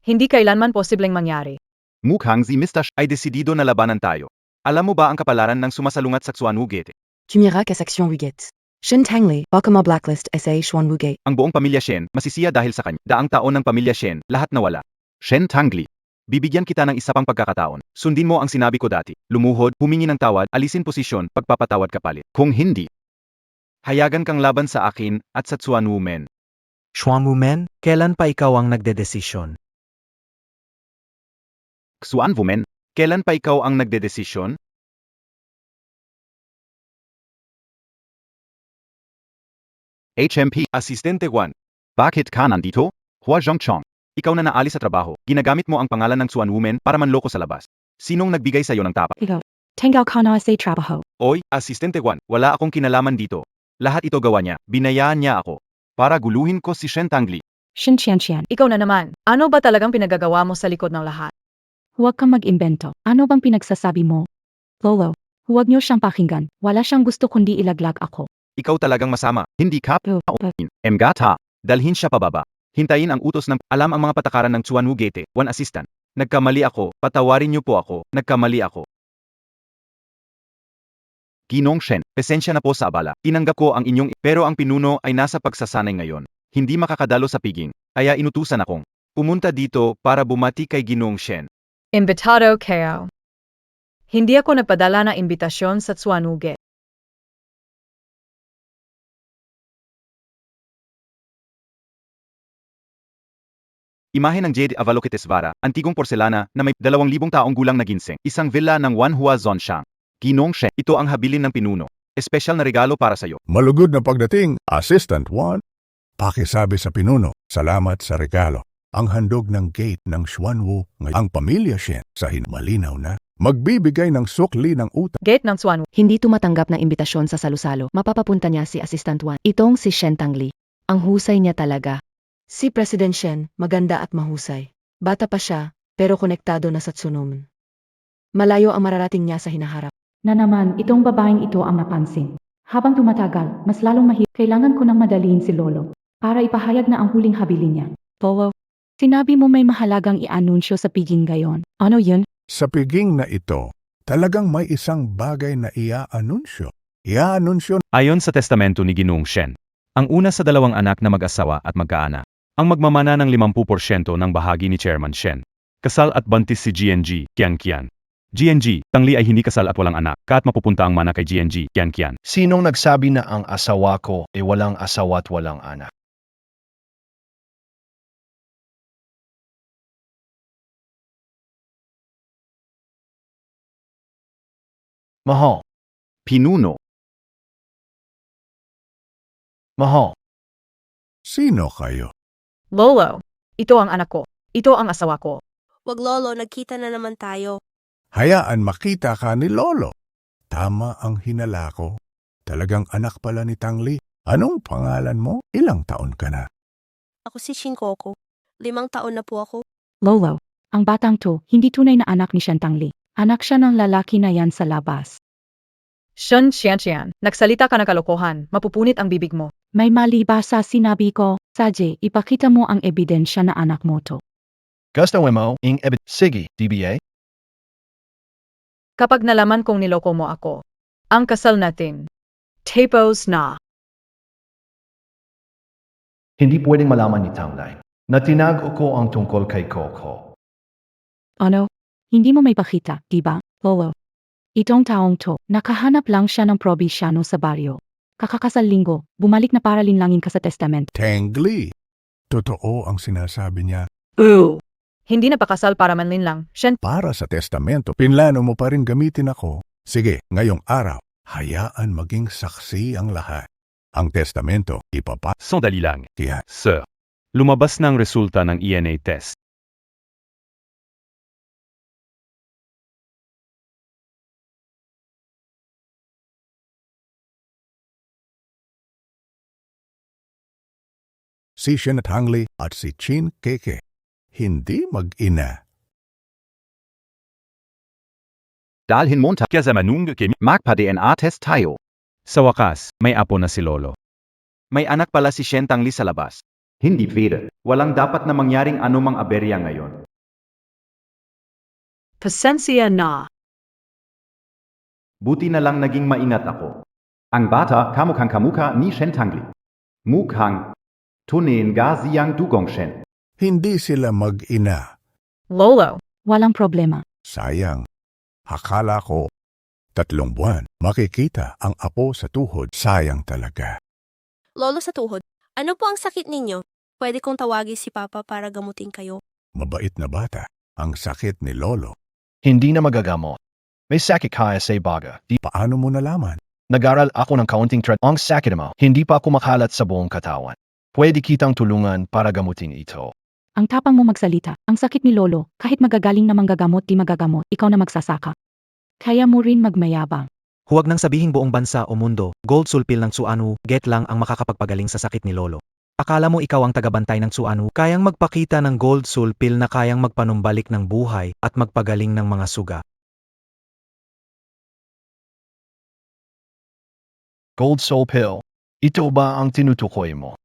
Hindi kailanman posibleng mangyari. Mukhang si Mr. Sh ay desidido na labanan tayo. Alam mo ba ang kapalaran ng sumasalungat sa Tsuanugete? Kimira ka section Wuget. Shen Tangli, baka ma-blacklist SA Xuan Wugate. Ang buong pamilya Shen, masisiya dahil sa kanya. Daang taon ng pamilya Shen, lahat nawala. Shen Tangli. Bibigyan kita ng isa pang pagkakataon. Sundin mo ang sinabi ko dati. Lumuhod, humingi ng tawad, alisin posisyon, pagpapatawad kapalit. Kung hindi, hayagan kang laban sa akin at sa Tsuanu Men. Shuangwu Men, kailan pa ikaw ang nagdedesisyon? Xuan Women, kailan pa ikaw ang nagdedesisyon? HMP, Asistente 1. Bakit ka nandito? Hua Zhongchong. Ikaw na naalis sa trabaho, ginagamit mo ang pangalan ng Xuan Women para manloko sa labas. Sinong nagbigay sa'yo ng tapa? Ikaw, tanggal ka na sa trabaho. Oy, Asistente 1, wala akong kinalaman dito. Lahat ito gawa niya, binayaan niya ako. Para guluhin ko si Shen Tangli. Shen Qian. Ikaw na naman. Ano ba talagang pinagagawa mo sa likod ng lahat? Huwag kang mag-imbento. Ano bang pinagsasabi mo? Lolo, huwag niyo siyang pakinggan. Wala siyang gusto kundi ilaglag ako. Ikaw talagang masama. Hindi ka Oh, Emgata. Dalhin siya pababa. Hintayin ang utos ng alam ang mga patakaran ng Chuan Wugete, one assistant. Nagkamali ako, patawarin niyo po ako, nagkamali ako. Ginong Shen, pasensya na po sa abala. Tinanggap ko ang inyong pero ang pinuno ay nasa pagsasanay ngayon. Hindi makakadalo sa piging, kaya inutusan akong pumunta dito para bumati kay Ginong Shen. Imbitado kayo. Hindi ako nagpadala ng imbitasyon sa Tsuanuge. Imahe ng Jade Avalokitesvara, antigong porselana na may 2,000 taong gulang na ginseng. Isang villa ng Wanhua Zhongshan. Ginong Shen, ito ang habilin ng pinuno. Espesyal na regalo para sa'yo. Malugod na pagdating, Assistant 1. Pakisabi sa pinuno, salamat sa regalo. Ang handog ng gate ng Xuanwu ngayon. Ang pamilya Shen sa malinaw na magbibigay ng sukli ng utang. Gate ng Xuanwu. Hindi tumatanggap ng imbitasyon sa salusalo. Mapapapunta niya si Assistant 1. Itong si Shen Tangli. Ang husay niya talaga. Si President Shen, maganda at mahusay. Bata pa siya, pero konektado na sa tsunami. Malayo ang mararating niya sa hinaharap. Na naman, itong babaeng ito ang napansin. Habang tumatagal, mas lalong mahirap. Kailangan ko nang madaliin si Lolo para ipahayag na ang huling habilin niya. Lolo, Sinabi mo may mahalagang i-anunsyo sa piging gayon. Ano yun? Sa piging na ito, talagang may isang bagay na ia-anunsyo. Ia-anunsyo Ayon sa testamento ni Ginoong Shen, ang una sa 2 anak na mag-asawa at magkaanak, ang magmamana ng 50% ng bahagi ni Chairman Shen. Kasal at buntis si GNG, Qian. GNG, Tangli ay hindi kasal at walang anak, kaat mapupunta ang mana kay GNG, Qian. Sinong nagsabi na ang asawa ko ay walang asawa at walang anak? Mahal, Pinuno, mahal. Sino kayo? Lolo, ito ang anak ko. Ito ang asawa ko. Wag lolo, nagkita na naman tayo. Hayaan makita ka ni Lolo. Tama ang hinala ko. Talagang anak pala ni Tangli. Anong pangalan mo? Ilang taon ka na? Ako si Shinkoko. 5 taon na po ako. Lolo, ang batang to, hindi tunay na anak ni Shen Tangli. Anak siya ng lalaki na yan sa labas. Shen Xianxian, nagsalita ka na kalokohan. Mapupunit ang bibig mo. May mali ba sa sinabi ko? Saje, ipakita mo ang ebidensya na anak mo to. Gusto mo ing ebit. Sige, DBA? Kapag nalaman kong niloko mo ako, ang kasal natin, tapos na. Hindi pwedeng malaman ni Tanglay na tinago ko ang tungkol kay Coco. Ano? Hindi mo may pakita, diba, Lolo? Itong taong to, nakahanap lang siya ng probinsyano sa baryo. Kakakasal linggo, bumalik na para linlangin ka sa testament. Tangli. Totoo ang sinasabi niya. Hindi na pakasal para manlinlang. Shen, Para sa testamento, pinlano mo pa rin gamitin ako. Sige, ngayong araw, hayaan maging saksi ang lahat. Ang testamento, Sandali lang, ipapakya. Sir. Lumabas na ang resulta ng ENA test. Si Shen Tangli at si Chin Keke, hindi mag-ina. Dalhin Montag kaya sa manung magpa-DNA-test tayo. Sa wakas, may apo na si Lolo. May anak pala si Shen Tangli sa labas. Hindi pwede. Walang dapat na mangyaring anumang aberya ngayon. pasensya na. Buti na lang naging maingat ako. Ang bata kamukhang kamuka ni Shen Tangli. Mukhang tunin ga siyang dugong Shen. Hindi sila mag-ina. Lolo, Walang problema. Sayang. Akala ko, 3 buwan, makikita ang apo sa tuhod. Sayang talaga. Lolo sa tuhod, ano po ang sakit ninyo? Pwede kong tawagin si Papa para gamutin kayo. Mabait na bata. Ang sakit ni Lolo. Hindi na magagamot. May sakit kaya sa baga. Paano mo nalaman? Nag-aral ako ng kaunting ang sakit mo. Hindi pa kumakalat sa buong katawan. Pwede kitang tulungan para gamutin ito. Ang tapang mo magsalita. Ang sakit ni Lolo, kahit magagaling na manggagamot di magagamot, ikaw na magsasaka. Kaya mo rin magmayabang. Huwag nang sabihing buong bansa o mundo, gold sulpil ng Xuanwu, get lang ang makakapagpagaling sa sakit ni Lolo. Akala mo ikaw ang tagabantay ng Xuanwu, kayang magpakita ng gold sulpil na kayang magpanumbalik ng buhay at magpagaling ng mga suga. Gold soul pill. Ito ba ang tinutukoy mo?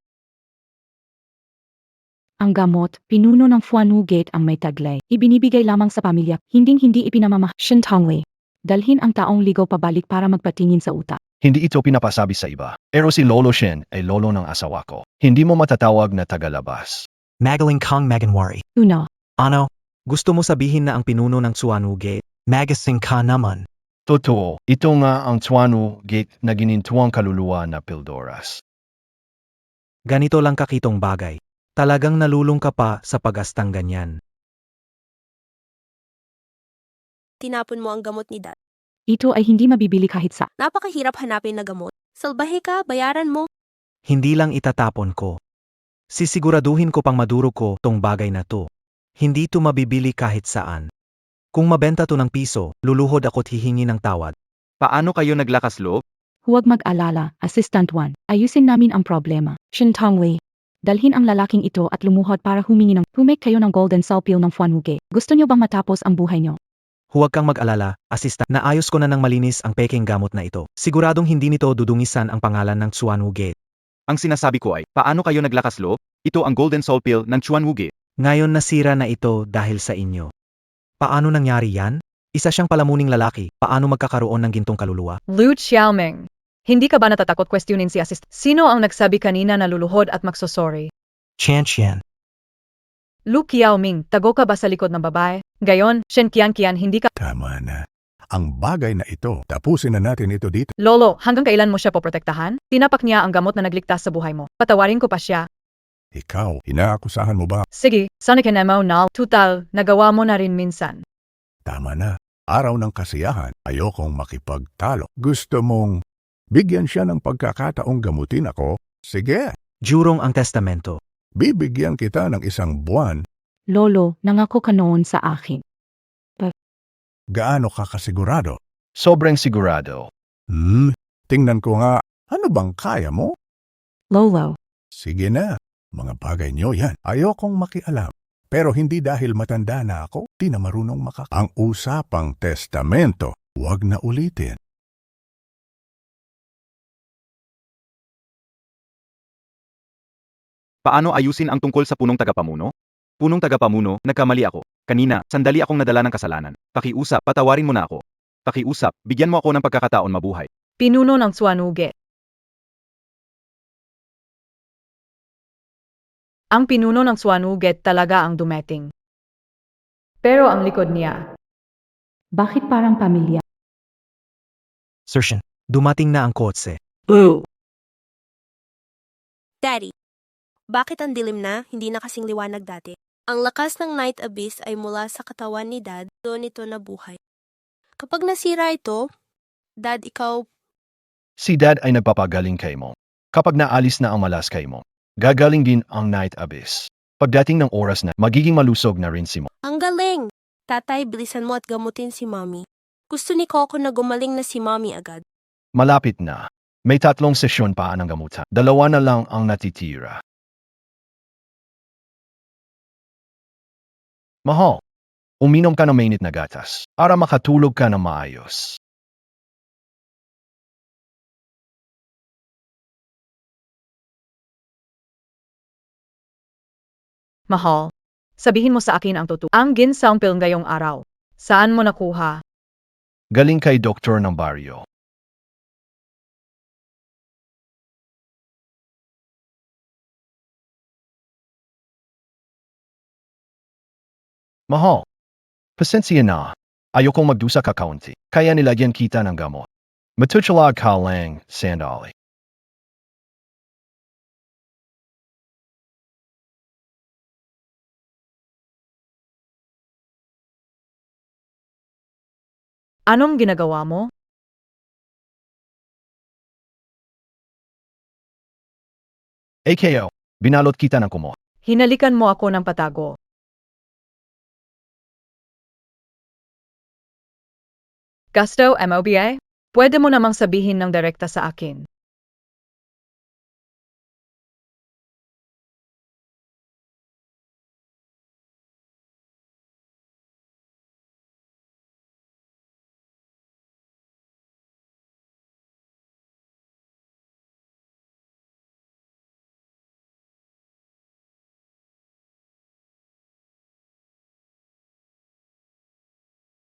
Ang gamot, pinuno ng Fuanu Gate ang may taglay. Ibinibigay lamang sa pamilya, hinding-hindi ipinamamah. Shen Tangli. Dalhin ang taong ligaw pabalik para magpatingin sa utak. Hindi ito pinapasabi sa iba. Pero si Lolo Shen ay lolo ng asawa ko. Hindi mo matatawag na tagalabas. Magaling kang maganwari. Uno, Ano? Gusto mo sabihin na ang pinuno ng Xuanwu Gate? Magasing ka naman. Totoo, ito nga ang Xuanwu Gate na ginintuang kaluluwa na Pildoras. Ganito lang kakitong bagay. Talagang nalulung ka pa sa pag-astang ganyan. Tinapon mo ang gamot ni Dad. Ito ay hindi mabibili kahit sa. Napakahirap hanapin na gamot. Salbahe ka, bayaran mo. Hindi lang itatapon ko. Sisiguraduhin ko pang maduro ko tong bagay na to. Hindi to mabibili kahit saan. Kung mabenta to ng piso, luluhod ako't hihingi ng tawad. Paano kayo naglakas loob? Huwag mag-alala, Assistant 1. Ayusin namin ang problema. Shen Tongwei. Dalhin ang lalaking ito at lumuhod para humingi ng humake kayo ng Golden Soul Pill ng Fuanwuge. Gusto niyo bang matapos ang buhay niyo? Huwag kang mag-alala, assistant. Naayos ko na ng malinis ang peking gamot na ito. Siguradong hindi nito dudungisan ang pangalan ng Chuanwuge. Ang sinasabi ko ay, paano kayo naglakas loob? Ito ang Golden Soul Pill ng Chuanwuge. Ngayon nasira na ito dahil sa inyo. Paano nangyari yan? Isa siyang palamuning lalaki, paano magkakaroon ng gintong kaluluwa? Lu Xiaoming. Hindi ka ba natatakot questionin si assist? Sino ang nagsabi kanina na luluhod at magsosorry? Qian. Lu Xiaoming, tago ka ba sa likod ng babae? Gayon, Shen Qian, hindi ka. Tama na. Ang bagay na ito, tapusin na natin ito dito. Lolo, hanggang kailan mo siya poprotektahan? Tinapak niya ang gamot na nagligtas sa buhay mo. Patawarin ko pa siya. Ikaw, inaakusahan mo ba? Sige, sana kinemaw na. Tutal, nagawa mo na rin minsan. Tama na. Araw ng kasiyahan, ayokong makipagtalo. Gusto mong bigyan siya ng pagkakataong gamutin ako? Sige, Jurong ang testamento. bibigyan kita ng 1 buwan. Lolo, nangako ka noon sa akin. Gaano ka kasigurado? Sobrang sigurado. Tingnan ko nga, ano bang kaya mo? Lolo. Sige na, mga bagay niyo yan. Ayokong makialam. Pero hindi dahil matanda na ako, di na marunong Ang usapang testamento, huwag na ulitin. Paano ayusin ang tungkol sa punong tagapamuno? Punong tagapamuno, nagkamali ako. Kanina, sandali akong nadala ng kasalanan. Pakiusap, patawarin mo na ako. Pakiusap, bigyan mo ako ng pagkakataon mabuhay. Pinuno ng Chuanwuge. Ang pinuno ng Chuanwuge talaga ang dumating. Pero ang likod niya, Bakit parang pamilya? Sir Shen, dumating na ang kotse. Daddy, bakit ang dilim na, hindi na kasing liwanag dati? Ang lakas ng Night Abyss ay mula sa katawan ni Dad, doon ito nabuhay. Kapag nasira ito, Dad, ikaw, Si Dad ay nagpapagaling kay mo. Kapag naalis na ang malas kay mo, gagaling din ang Night Abyss. Pagdating ng oras na, magiging malusog na rin si mo. ang galing! Tatay, bilisan mo at gamutin si Mommy. Gusto ni Coco na gumaling na si Mommy agad. Malapit na. May 3 sesyon pa ng gamutan. 2 na lang ang natitira. Mahal, uminom ka ng mainit na gatas para makatulog ka na maayos. mahal. Sabihin mo sa akin ang totoo. Ang ginseng pill ngayong araw. Saan mo nakuha? Galing kay doktor ng baryo. Mahal, pasensya na. Ayokong magdusa ka kaunti, kaya nilagyan kita ng gamot. Matutulag ka lang, sandali. Anong ginagawa mo? AKO, binalot kita ng kumot. Hinalikan mo ako ng patago. Gusto, MOBA? Pwede mo namang sabihin ng direkta sa akin.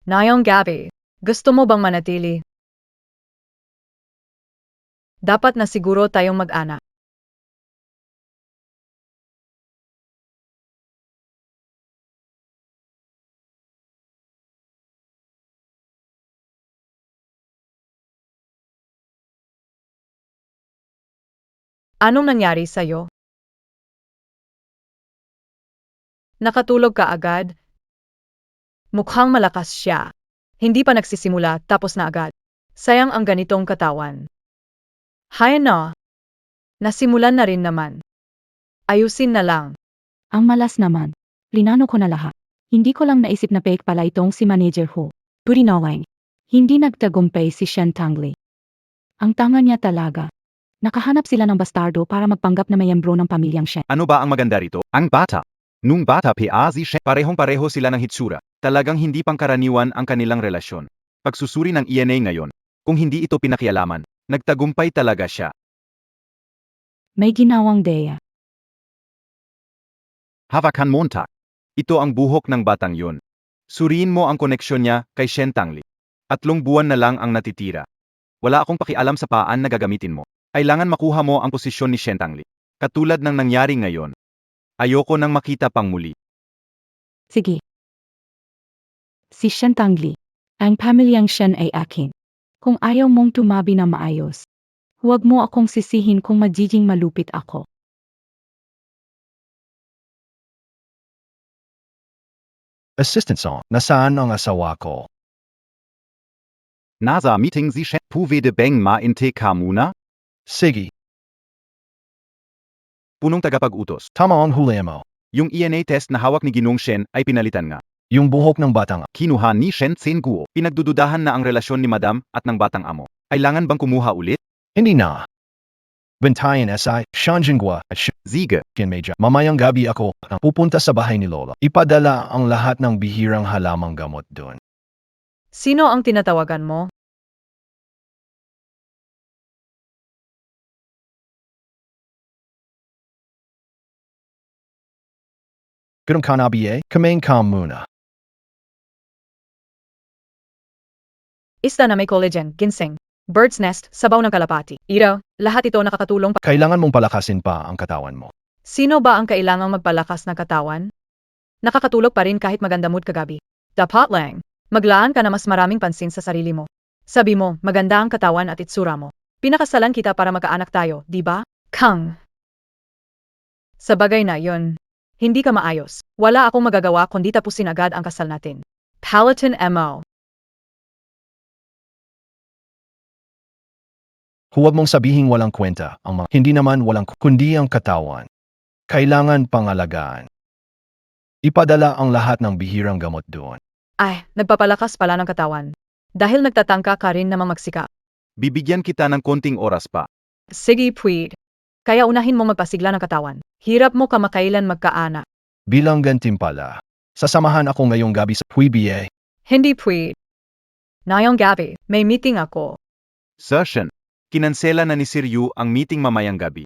Ngayong gabi, gusto mo bang manatili? Dapat na siguro tayong mag-anak. Anong nangyari sa'yo? Nakatulog ka agad? Mukhang malakas siya. Hindi pa nagsisimula, tapos na agad. Sayang ang ganitong katawan. Hay na. Nasimulan na rin naman. Ayusin na lang. Ang malas naman. Linano ko na lahat. Hindi ko lang naisip na fake pala itong si Manager Ho. Purinawang. Hindi nagtagumpay si Shen Tangli. Ang tanga niya talaga. Nakahanap sila ng bastardo para magpanggap na mayembro ng pamilyang Shen. Ano ba ang maganda rito? Ang bata. Nung bata si Shen, parehong-pareho sila ng hitsura. Talagang hindi pangkaraniwan ang kanilang relasyon. Pagsusuri ng ENA ngayon, kung hindi ito pinakialaman, nagtagumpay talaga siya. May ginawang Dea. Hawakan monta. Ito ang buhok ng batang yun. Suriin mo ang koneksyon niya kay Shen Tangli. 3 buwan na lang ang natitira. Wala akong pakialam sa paan na gagamitin mo. Kailangan makuha mo ang posisyon ni Shen Tangli. Katulad ng nangyari ngayon. Ayoko nang makita pang muli. Sige. Si Shen Tangli. Ang pamilyang Shen ay akin. Kung ayaw mong tumabi na maayos, huwag mo akong sisihin kung magiging malupit ako. Assistant Song, nasaan ang asawa ko? Nasa meeting si Shen. Pwede bang mainte ka muna? Sige, Punong tagapag-utos. tama ang huli mo. Yung ENA test na hawak ni Ginong Shen ay pinalitan nga. Yung buhok ng batang Kinuha ni Shen Tseng-guo. Pinagdududahan na ang relasyon ni Madam at ng batang amo. Kailangan bang kumuha ulit? hindi na. Bantayan SI, Shanjingwa at Sige. Meja. Mamayang gabi ako ang pupunta sa bahay ni Lola. Ipadala ang lahat ng bihirang halamang gamot doon. Sino ang tinatawagan mo? Ganun ka na biye, kumain ka muna. Isda na may collagen, ginseng, bird's nest, sabaw ng kalapati. Iraw, lahat ito nakakatulong pa. Kailangan mong palakasin pa ang katawan mo. Sino ba ang kailangang magpalakas ng katawan? Nakakatulog pa rin kahit maganda mood kagabi. Dapat lang. Maglaan ka na mas maraming pansin sa sarili mo. Sabi mo, maganda ang katawan at itsura mo. Pinakasalan kita para magkaanak tayo, di ba? Kang. Sa bagay na yon, hindi ka maayos. Wala akong magagawa kundi tapusin agad ang kasal natin. Palatine MO. Huwag mong sabihing walang kwenta ang mga hindi naman walang kundi ang katawan. Kailangan pangalagaan. Ipadala ang lahat ng bihirang gamot doon. Ay, nagpapalakas pala ng katawan. Dahil nagtatangka ka rin namang magsikap. Bibigyan kita ng konting oras pa. Sige, Pwede. Kaya unahin mo magpasigla ng katawan. Hirap mo kamakailan magkaanak. Bilang gantimpala, sasamahan ako ngayong gabi sa PBA. Hindi Pwede. Ngayong gabi, may meeting ako. Sir Shen, kinansela na ni Sir Yu ang meeting mamayang gabi.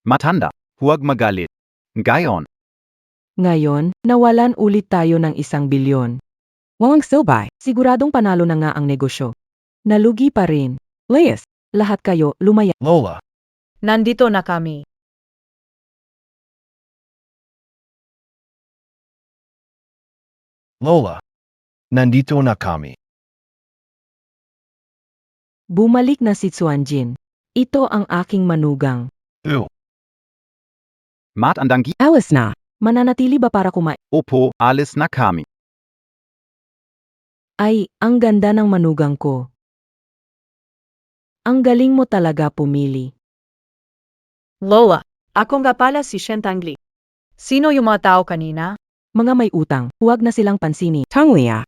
Matanda, huwag magalit. Gayon, Ngayon, nawalan ulit tayo ng 1 bilyon. Wawang silbay, siguradong panalo na nga ang negosyo. Nalugi pa rin. Leas, lahat kayo, lumaya. Lola, Nandito na kami. Lola, nandito na kami. Bumalik na si Xuanjin. Ito ang aking manugang. matandang Awas na. Mananatili ba para kumain? opo, alis na kami. Ay, ang ganda ng manugang ko. Ang galing mo talaga pumili. Lola, ako nga pala si Shen Tangli. Sino yung mga tao kanina? Mga may utang, huwag na silang pansinin. Tanglia.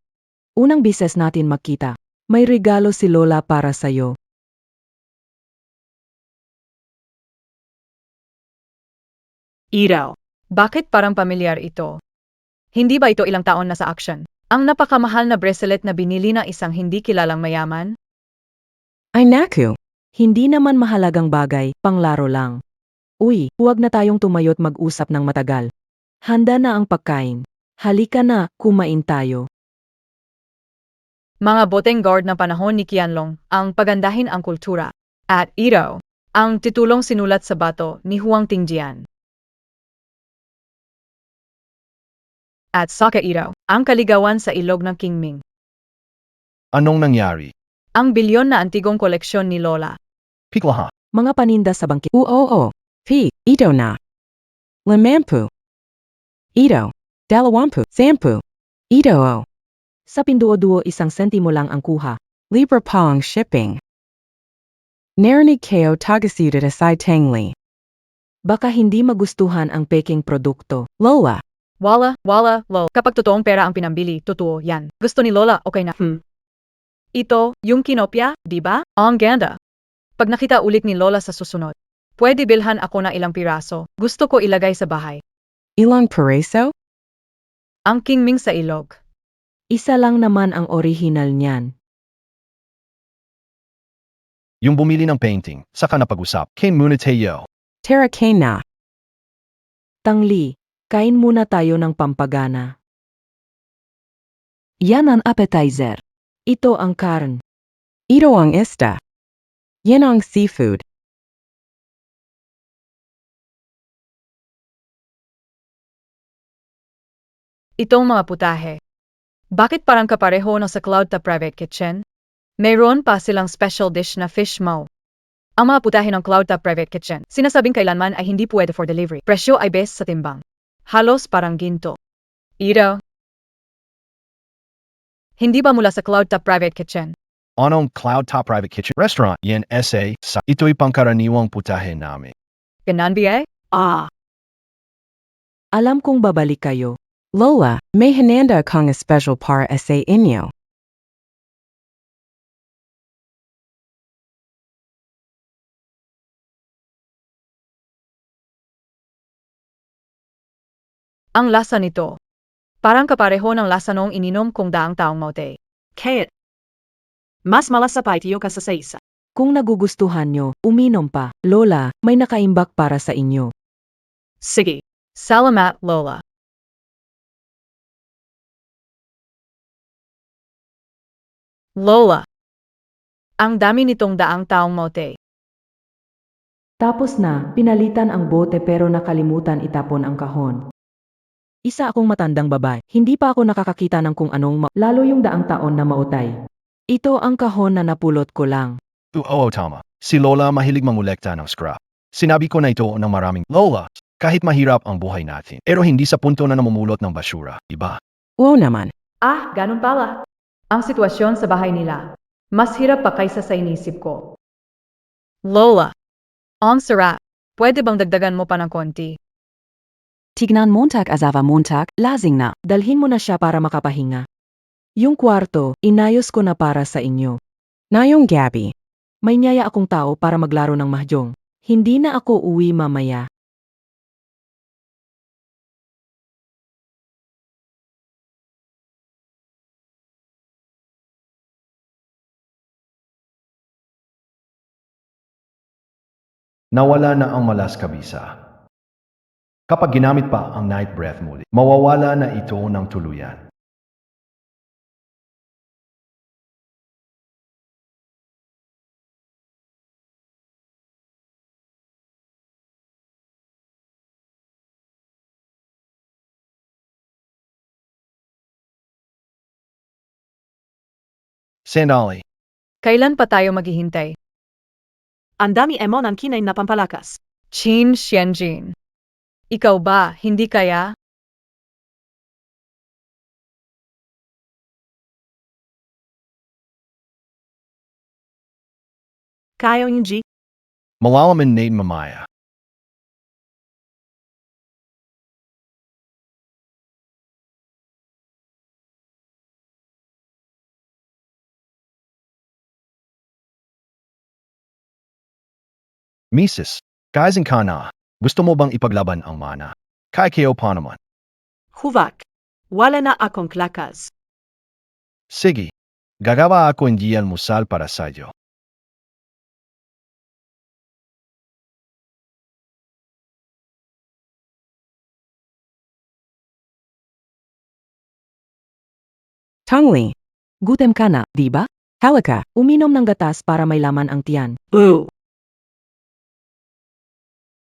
Unang bises natin magkita. May regalo si Lola para sa'yo. Iraw. Bakit parang pamilyar ito? Hindi ba ito ilang taon na sa action? Ang napakamahal na bracelet na binili ng isang hindi kilalang mayaman? Ay naku. Hindi naman mahalagang bagay, panglaro lang. Uy, huwag na tayong tumayo't mag-usap ng matagal. Handa na ang pagkain. Halika na, kumain tayo. Mga boteng guard ng panahon ni Qianlong, ang pagandahin ang kultura. At Iraw, ang titulong sinulat sa bato ni Huang Tingjian. At Saka Iraw, ang kaligawan sa ilog ng Qingming. Anong nangyari? Ang bilyon na antigong koleksyon ni Lola. Piklaha. Mga paninda sa bangkit. Oo. Ito na. Limampu. Ito. Dalawampu. Sampu. Ito. Sa pinduo-duo 1 sentimo lang ang kuha. Libre pa ang shipping. Narinig kayo tagasita sa Tangli. Baka hindi magustuhan ang peking produkto. Lola. Wala, lo. Kapag totoong pera ang pinambili, totoo yan. Gusto ni Lola, okay na. Ito, yung kinopya, di ba? Ang ganda. Pag nakita ulit ni Lola sa susunod, pwede bilhan ako ng ilang piraso. Gusto ko ilagay sa bahay. Ilang peso? Ang kingming sa ilog. Isa lang naman ang orihinal niyan. Yung bumili ng painting, saka napag-usap. Kain muna tayo. Tara kain na. Tangli, kain muna tayo ng pampagana. Yan ang appetizer. Ito ang karn. Ito ang isda. Yan ang seafood. Itong mga putahe. Bakit parang kapareho na sa Cloud Ta Private Kitchen? Mayroon pa silang special dish na fish mo. Ang mga putahe ng Cloud Ta Private Kitchen, sinasabing kailanman ay hindi pwede for delivery. Presyo ay base sa timbang. Halos parang ginto. Ito. Hindi ba mula sa Cloud Ta Private Kitchen? Anong Cloud Top Private Kitchen Restaurant yan sa ito'y pangkaraniwang putahe namin. Ganon ba? Alam kong babalik kayo. Lola, may hinanda kang special para sa inyo. Ang lasa nito. Parang kapareho ng lasa noong ininom kong daang taong mote. Kaya, mas malasa pa itiyo ka sa isa. Kung nagugustuhan nyo, uminom pa. Lola, may nakaimbak para sa inyo. Sige. Salamat, Lola. Lola. Ang dami nitong daang taong mote. Tapos na, pinalitan ang bote pero nakalimutan itapon ang kahon. Isa akong matandang babae. Hindi pa ako nakakakita ng kung anong lalo yung daang taon na mautay. Ito ang kahon na napulot ko lang. Oo, tama. Si Lola mahilig mangolekta ng scrap. Sinabi ko na ito ng maraming, Lola, kahit mahirap ang buhay natin, pero hindi sa punto na namumulot ng basura, iba. Oo naman. Ganun pala. Ang sitwasyon sa bahay nila. Mas hirap pa kaysa sa inisip ko. Lola. Ang sarap. Pwede bang dagdagan mo pa ng konti? Tignan Montag Azava Montag, lasing na. Dalhin mo na siya para makapahinga. Yung kwarto, inayos ko na para sa inyo. Nayong Gabby. May niyaya akong tao para maglaro ng mahjong. Hindi na ako uwi mamaya. Nawala na ang malas kabisa. Kapag ginamit pa ang night breath muli, mawawala na ito ng tuluyan. Sandali. Kailan pa tayo maghihintay? Ang dami mo ng kinay na pampalakas. Chin Xianjin. Ikaw ba, hindi kaya? Kayo yung G. Malalaman na mamaya. Misis, kaising ka na. Gusto mo bang ipaglaban ang mana? Kaya kayo pa naman. Huvak. Wala na akong klakas. Sige, gagawa ako hindi almusal para sa iyo. Tangli. Gutem ka na, di ba? Halika, uminom ng gatas para may laman ang tiyan.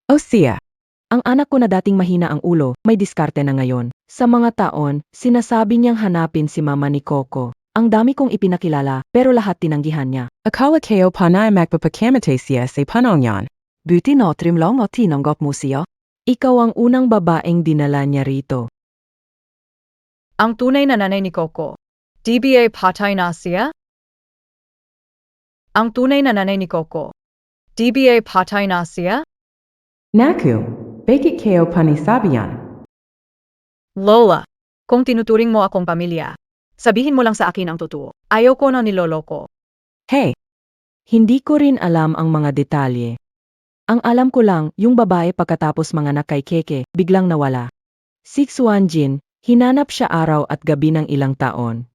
O siya. Ang anak ko na dating mahina ang ulo, may diskarte na ngayon. Sa mga taon, sinasabi niyang hanapin si mama ni Coco. Ang dami kong ipinakilala, pero lahat tinanggihan niya. Akala kayo panay magpapakamate siya sa panahon yan. Buti no trimlong o tinanggap mo siya? Ikaw ang unang babaeng dinala niya rito. Ang tunay na nanay ni Coco. DBA patay na siya? Ang tunay na nanay ni Coco. DBA patay na siya? Naku, bakit kayo panisabihan? Lola, kung tinuturing mo akong pamilya, sabihin mo lang sa akin ang totoo. Ayaw ko na niloloko. Hey! Hindi ko rin alam ang mga detalye. Ang alam ko lang, yung babae pagkatapos manganak kay Keke, biglang nawala. Si Xuanjin, hinanap siya araw at gabi ng ilang taon.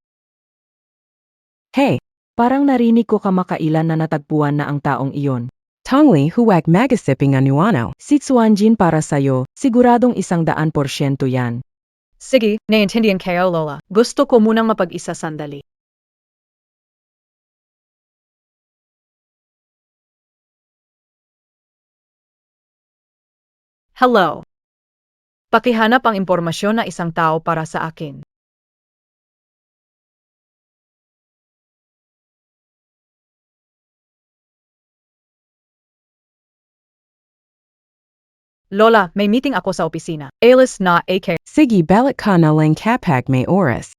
Hey! Parang narinig ko kamakailan na natagpuan na ang taong iyon. Tongli huwag magasiping anuano. Si Xuanjin para sa'yo, siguradong 100% yan. Sige, naiintindihan kayo, Lola. Gusto ko munang mapag-isa sandali. Hello. Pakihanap ang impormasyon na isang tao para sa akin. Lola, may meeting ako sa opisina. Alis na AK. Sige balik ka na lang kapag may oras.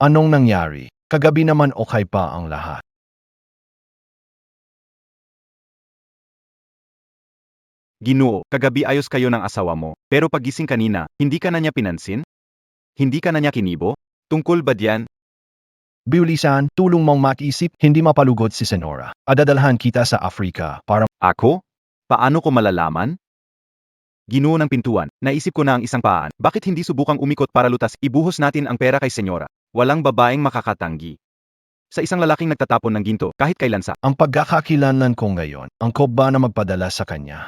Anong nangyari? Kagabi naman okay pa ang lahat. Ginoo, kagabi ayos kayo ng asawa mo, pero pagising kanina, hindi ka na niya pinansin? Hindi ka na niya kinibo? Tungkol ba diyan? Biulisan, tulong mong mag-isip, hindi mapalugod si Senora. Adadalhan kita sa Afrika para Ako? Paano ko malalaman? Ginoo ng pintuan, naisip ko na ang isang paan. Bakit hindi subukang umikot para lutas? Ibuhos natin ang pera kay senyora. Walang babaeng makakatanggi sa isang lalaking nagtatapon ng ginto, kahit kailan sa ang pagkakakilanlan ko ngayon, ang ba na magpadala sa kanya.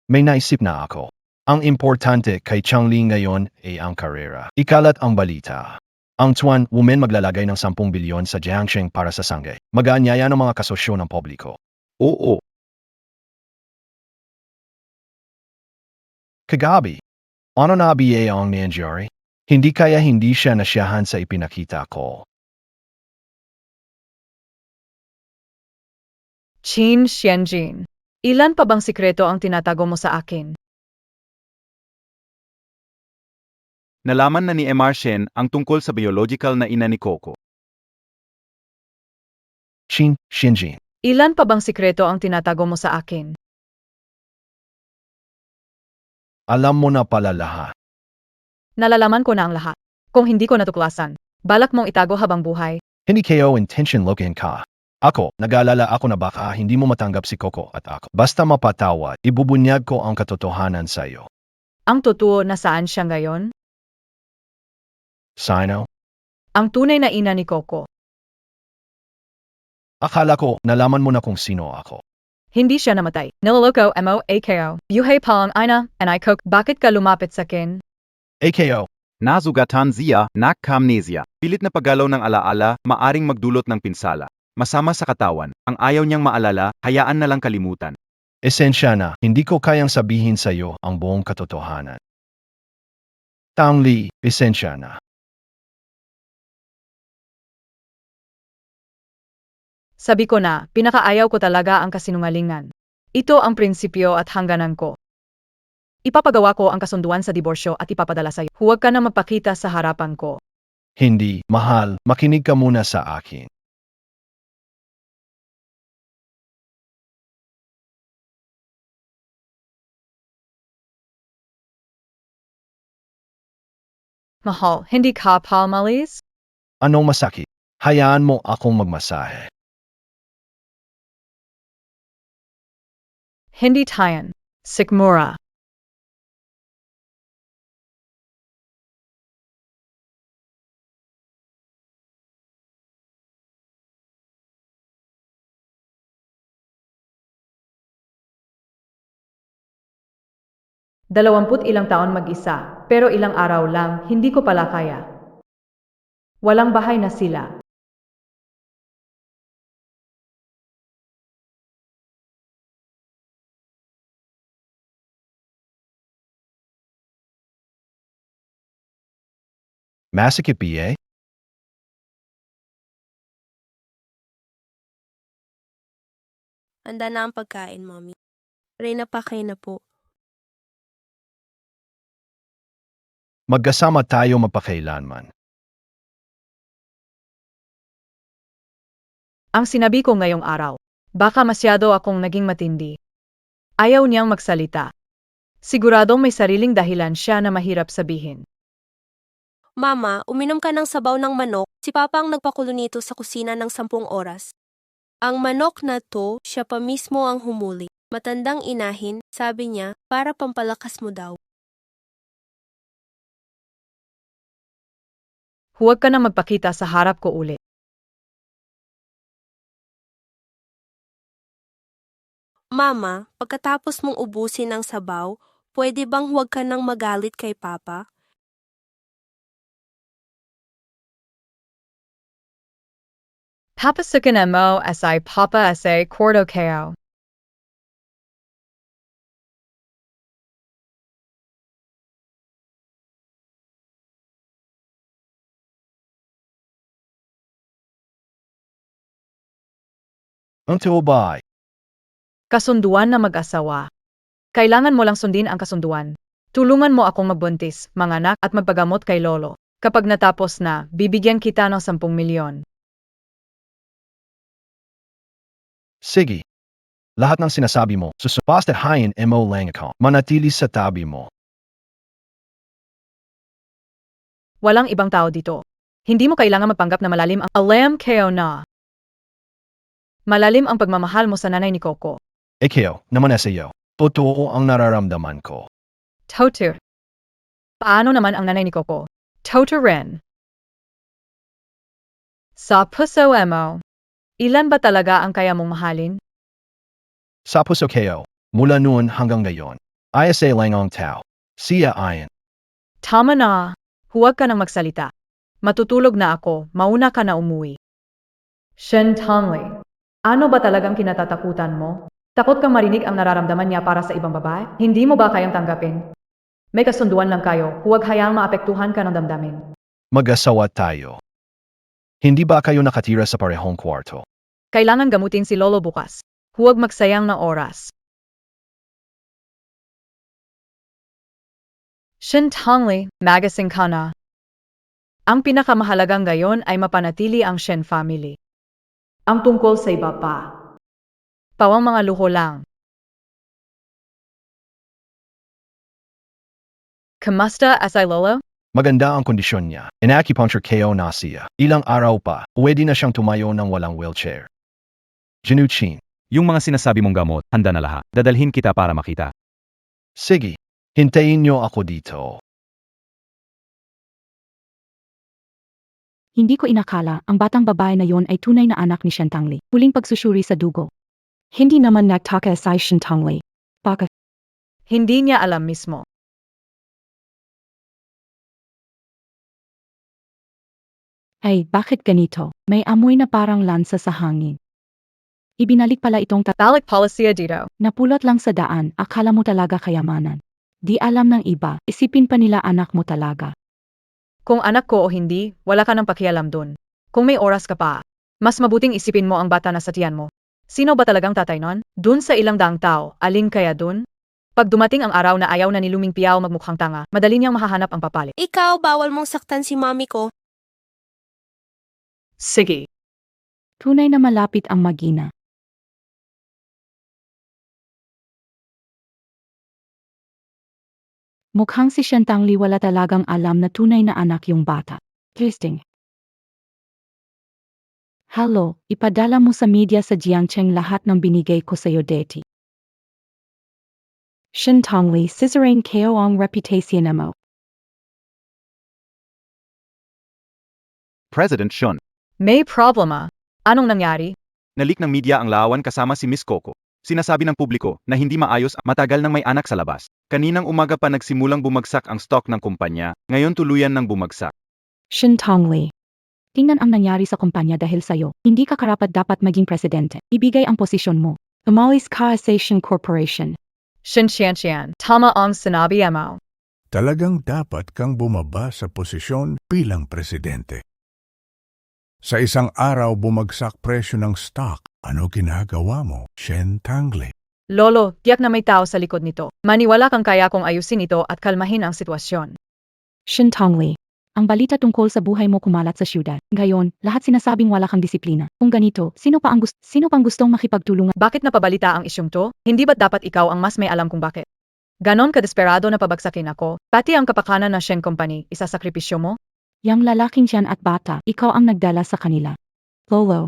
May naisip na ako. Ang importante kay Changli ngayon ay ang karera. Ikalat ang balita. Ang Tuan Women maglalagay ng 10 bilyon sa Jiangsheng para sa sangay. Mag-aanyaya ng mga kasosyo ng publiko. Oo. Kagabi, ano na BA ang nangyari? Hindi kaya hindi siya nasiyahan sa ipinakita ko. Qin Xianjin. Ilan pa bang sikreto ang tinatago mo sa akin? Nalaman na ni Mr. Shen ang tungkol sa biological na ina ni Coco. Qin Xinjin. Ilan pa bang sikreto ang tinatago mo sa akin? Alam mo na pala lahat. Nalalaman ko na ang lahat. Kung hindi ko natuklasan, balak mong itago habang buhay. Hindi kayo intention lokin ka. Ako, nag-aalala ako na baka hindi mo matanggap si Coco at ako. Basta mapatawad, ibubunyag ko ang katotohanan sa iyo. Ang totoo na saan siya ngayon? Sino? Ang tunay na ina ni Coco. Akala ko, nalaman mo na kung sino ako. Hindi siya namatay. Niloloko mo ako. Yuhei palang ina, and I cook. Bakit ka lumapit sa akin? AKO, Nazugatan ziya, nakkamnesia. Pilit na paggalaw ng alaala, maaring magdulot ng pinsala. Masama sa katawan, ang ayaw niyang maalala, hayaan na lang kalimutan. esensya na, hindi ko kayang sabihin sa iyo ang buong katotohanan. Tangli, esensya na. Sabi ko na, pinakaayaw ko talaga ang kasinungalingan. Ito ang prinsipyo at hangganan ko. Ipapagawa ko ang kasunduan sa diborsyo at ipapadala sa iyo. Huwag ka na magpakita sa harapan ko. Hindi, mahal, makinig ka muna sa akin. Mahal, hindi ka palmalis? Anong masakit? Hayaan mo akong magmasahe. Hindi tayan. Sikmura. Dalawamput ilang taon mag-isa, pero ilang araw lang, hindi ko pala kaya. Walang bahay na sila. Masakit ba? Handa na ang pagkain, Mommy. Reyna, pakay na po. Magkasama tayo mapakailanman. Ang sinabi ko ngayong araw, baka masyado akong naging matindi. Ayaw niyang magsalita. Siguradong may sariling dahilan siya na mahirap sabihin. Mama, uminom ka ng sabaw ng manok. Si Papa ang nagpakulo nito sa kusina ng 10 oras. Ang manok na to, siya pa mismo ang humuli. Matandang inahin, sabi niya, para pampalakas mo daw. Huwag ka na magpakita sa harap ko ulit. Mama, pagkatapos mong ubusin ang sabaw, pwede bang huwag ka nang magalit kay Papa? Papasukin mo asay Papa asay kordo kayo. Ang tuwabay. Kasunduan na mag-asawa. Kailangan mo lang sundin ang kasunduan. Tulungan mo akong magbuntis, manganak at magpagamot kay Lolo. Kapag natapos na, bibigyan kita ng 10 milyon. Sige. Lahat ng sinasabi mo, susupastahayin mo lang ako. Manatili sa tabi mo. Walang ibang tao dito. Hindi mo kailangan magpanggap na malalim ang alam kayo na. Malalim ang pagmamahal mo sa nanay ni Coco. Ikaw, naman sa iyo. Totoo ang nararamdaman ko. Toto. Paano naman ang nanay ni Coco? Toto rin. Sa puso mo, ilan ba talaga ang kaya mong mahalin? Sa puso kayo, mula noon hanggang ngayon. Ayasay lang ang tao. Siya ayan. Tama na. Huwag ka nang magsalita. Matutulog na ako, mauna ka na umuwi. Shen Tongli. Ano ba talagang kinatatakutan mo? Takot kang marinig ang nararamdaman niya para sa ibang babae? Hindi mo ba kayang tanggapin? May kasunduan lang kayo, huwag hayaang maapektuhan ka ng damdamin. Mag-asawa tayo. Hindi ba kayo nakatira sa parehong kwarto? Kailangan gamutin si Lolo bukas. Huwag magsayang ng oras. Shen Tongli, magasing ka na. Ang pinakamahalagang gayon ay mapanatili ang Shen family. Ang tungkol sa iba pa. Pawang mga luho lang. Kamusta asay Lolo? Maganda ang kondisyon niya. Inacupuncture kayo na siya. Ilang araw pa, pwede na siyang tumayo ng walang wheelchair. Januchin. Yung mga sinasabi mong gamot, handa na lahat. Dadalhin kita para makita. Sige. Hintayin niyo ako dito. Hindi ko inakala ang batang babae na yon ay tunay na anak ni Shen Tongli. Huling pagsusuri sa dugo. Hindi naman nagtaka si Shen Tongli. Baka Hindi niya alam mismo. ay bakit ganito? May amoy na parang lansa sa hangin. Ibinalik pala itong Balik policy dito. napulot lang sa daan, akala mo talaga kayamanan. Di alam ng iba, isipin pa nila anak mo talaga. Kung anak ko o hindi, wala ka nang pakialam dun. Kung may oras ka pa, mas mabuting isipin mo ang bata na sa tiyan mo. Sino ba talagang tatay nun? Dun sa ilang daang tao, alin kaya dun? Pag dumating ang araw na ayaw na ni Luming Piao magmukhang tanga, madali niyang mahahanap ang papalit. Ikaw, bawal mong saktan si Mami ko. Sige. Tunay na malapit ang magina. Mukhang si Shen Tongli wala talagang alam na tunay na anak yung bata. Tristing. Hello, ipadala mo sa media sa Jiangcheng lahat ng binigay ko sa iyo deti. Shen Tongli, sisirain kayo ang reputation mo. President Shun. May problema. Anong nangyari? Nalik ng media ang laawan kasama si Miss Coco. Sinasabi ng publiko na hindi maayos matagal nang may anak sa labas. Kaninang umaga pa nagsimulang bumagsak ang stock ng kumpanya, ngayon tuluyan ng bumagsak. Shen Tongli. Tingnan ang nangyari sa kumpanya dahil sa'yo. Hindi ka karapat dapat maging presidente. Ibigay ang posisyon mo. Umalis ka sa Asian Corporation. Shen Xian. Tama ang sinabi mo. Talagang dapat kang bumaba sa posisyon bilang presidente. Sa isang araw bumagsak presyo ng stock. Ano ginagawa mo, Shen Tangli? Lolo, tiyak na may tao sa likod nito. Maniwala kang kaya kong ayusin ito at kalmahin ang sitwasyon. Shin Tongli. Ang balita tungkol sa buhay mo kumalat sa syudad. Ngayon, lahat sinasabing wala kang disiplina. Kung ganito, sino pang gustong makipagtulungan? Bakit napabalita ang isyong to? Hindi ba't dapat ikaw ang mas may alam kung bakit? Ganon kadesperado na pabagsakin ako, pati ang kapakanan ng Shen Company, isasakripisyo mo? Yang lalaking tiyan at bata, ikaw ang nagdala sa kanila. Lolo.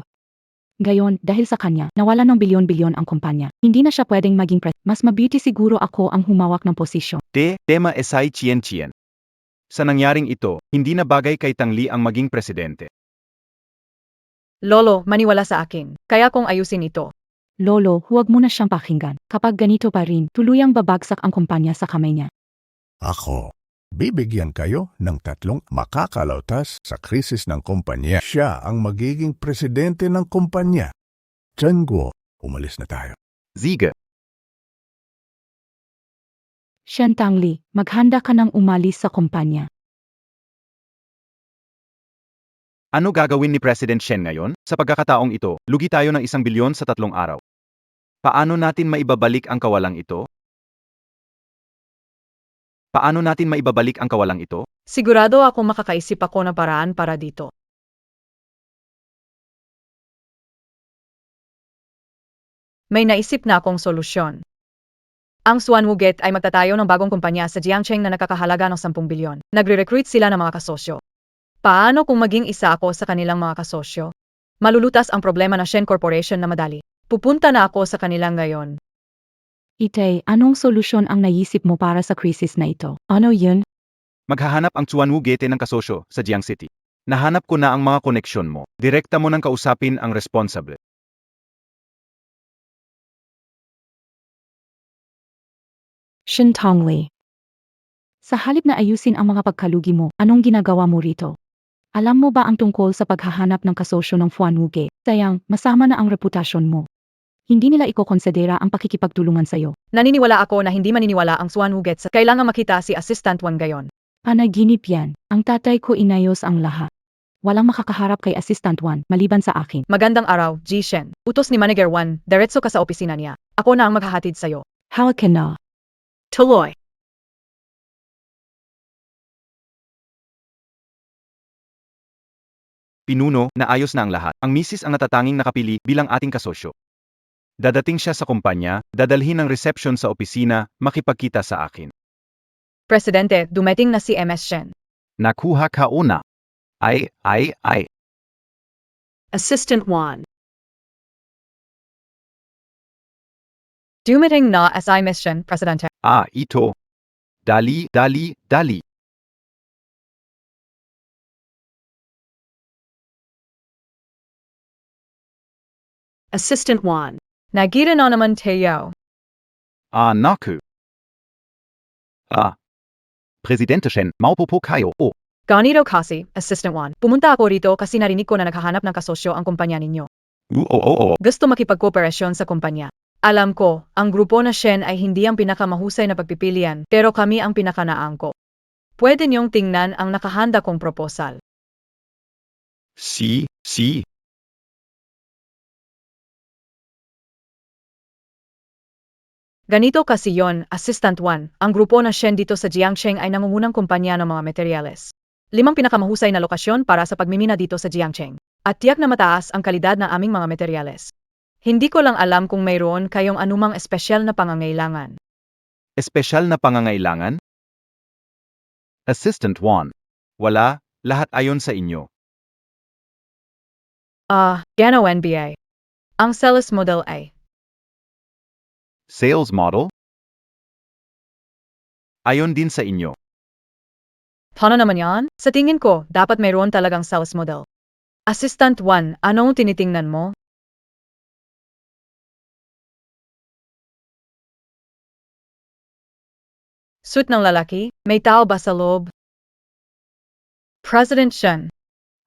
Gayon, dahil sa kanya, nawala ng bilyon-bilyon ang kumpanya. Hindi na siya pwedeng maging mas mabuti siguro ako ang humawak ng posisyon. Tema esay chien. Sa nangyaring ito, hindi na bagay kay Tangli ang maging presidente. Lolo, maniwala sa akin. Kaya kong ayusin ito. Lolo, huwag mo na siyang pakinggan. Kapag ganito pa rin, tuluyang babagsak ang kumpanya sa kamay niya. Ako, bibigyan kayo ng 3 makakalautas sa krisis ng kumpanya. Siya ang magiging presidente ng kumpanya. Chen Guo, umalis na tayo. Ziege. Shen Tangli, maghanda ka ng umalis sa kumpanya. Ano gagawin ni President Shen ngayon? Sa pagkakataong ito, lugi tayo ng 1 bilyon sa 3 araw. Paano natin maibabalik ang kawalang ito? Sigurado ako makakaisip ako ng paraan para dito. May naisip na akong solusyon. Ang Suanwu Gate ay magtatayo ng bagong kumpanya sa Jiangcheng na nakakahalaga ng 10 bilyon. Nagre-recruit sila ng mga kasosyo. Paano kung maging isa ako sa kanilang mga kasosyo? Malulutas ang problema ng Shen Corporation na madali. Pupunta na ako sa kanilang ngayon. Itay, anong solusyon ang naisip mo para sa krisis na ito? Ano yun? Maghahanap ang Suanwu Gate ng kasosyo sa Jiang City. Nahanap ko na ang mga koneksyon mo. Direkta mo nang kausapin ang responsable. Shin Tongli. Sa halip na ayusin ang mga pagkalugi mo, anong ginagawa mo rito? Alam mo ba ang tungkol sa paghahanap ng kasosyo ng Fuanwu Gate? Sayang, masama na ang reputasyon mo. Hindi nila ikokonsidera ang pakikipagtulungan sa'yo. Naniniwala ako na hindi maniniwala ang Suanwu Gate sa kailangan makita si Assistant Wan gayon. Panaginip yan. Ang tatay ko inayos ang lahat. Walang makakaharap kay Assistant Wan, maliban sa akin. Magandang araw, Ji Shen. Utos ni Manager Wan, diretso ka sa opisina niya. Ako na ang maghahatid sa'yo. Hawak ka na. Tuloy. Pinuno, naayos na ang lahat. Ang misis ang natatanging nakapili bilang ating kasosyo. Dadating siya sa kumpanya, dadalhin ang reception sa opisina, makipagkita sa akin. Presidente, dumating na si MS Shen. Nakuha ka una. Ay. Assistant 1. Dumating na si MS Shen, Presidente. Ito. Dali. Assistant 1. Nagita na naman tayo. Naku. Presidente Shen, maupo kayo. Ganito kasi, Assistant 1. Pumunta ako rito kasi narinig ko na naghahanap ng kasosyo ang kumpanya ninyo. Gusto makipagkooperasyon sa kumpanya. Alam ko, ang grupo na Shen ay hindi ang pinakamahusay na pagpipilian, pero kami ang pinakanaangko. Pwede niyong tingnan ang nakahanda kong proposal. Si. Ganito kasi yon, Assistant 1. Ang grupo na Shen dito sa Jiangcheng ay nangungunang kumpanya ng mga materyales. 5 pinakamahusay na lokasyon para sa pagmimina dito sa Jiangcheng. At tiyak na mataas ang kalidad ng aming mga materyales. Hindi ko lang alam kung mayroon kayong anumang espesyal na pangangailangan. Espesyal na pangangailangan? Assistant 1. Wala, lahat ayon sa inyo. Gano NBA. Ang sales model ay Sales model? Ayon din sa inyo. paano naman yan? Sa tingin ko, dapat mayroon talagang sales model. Assistant 1, anong tinitingnan mo? Suit ng lalaki, may tao ba sa loob? President Shen.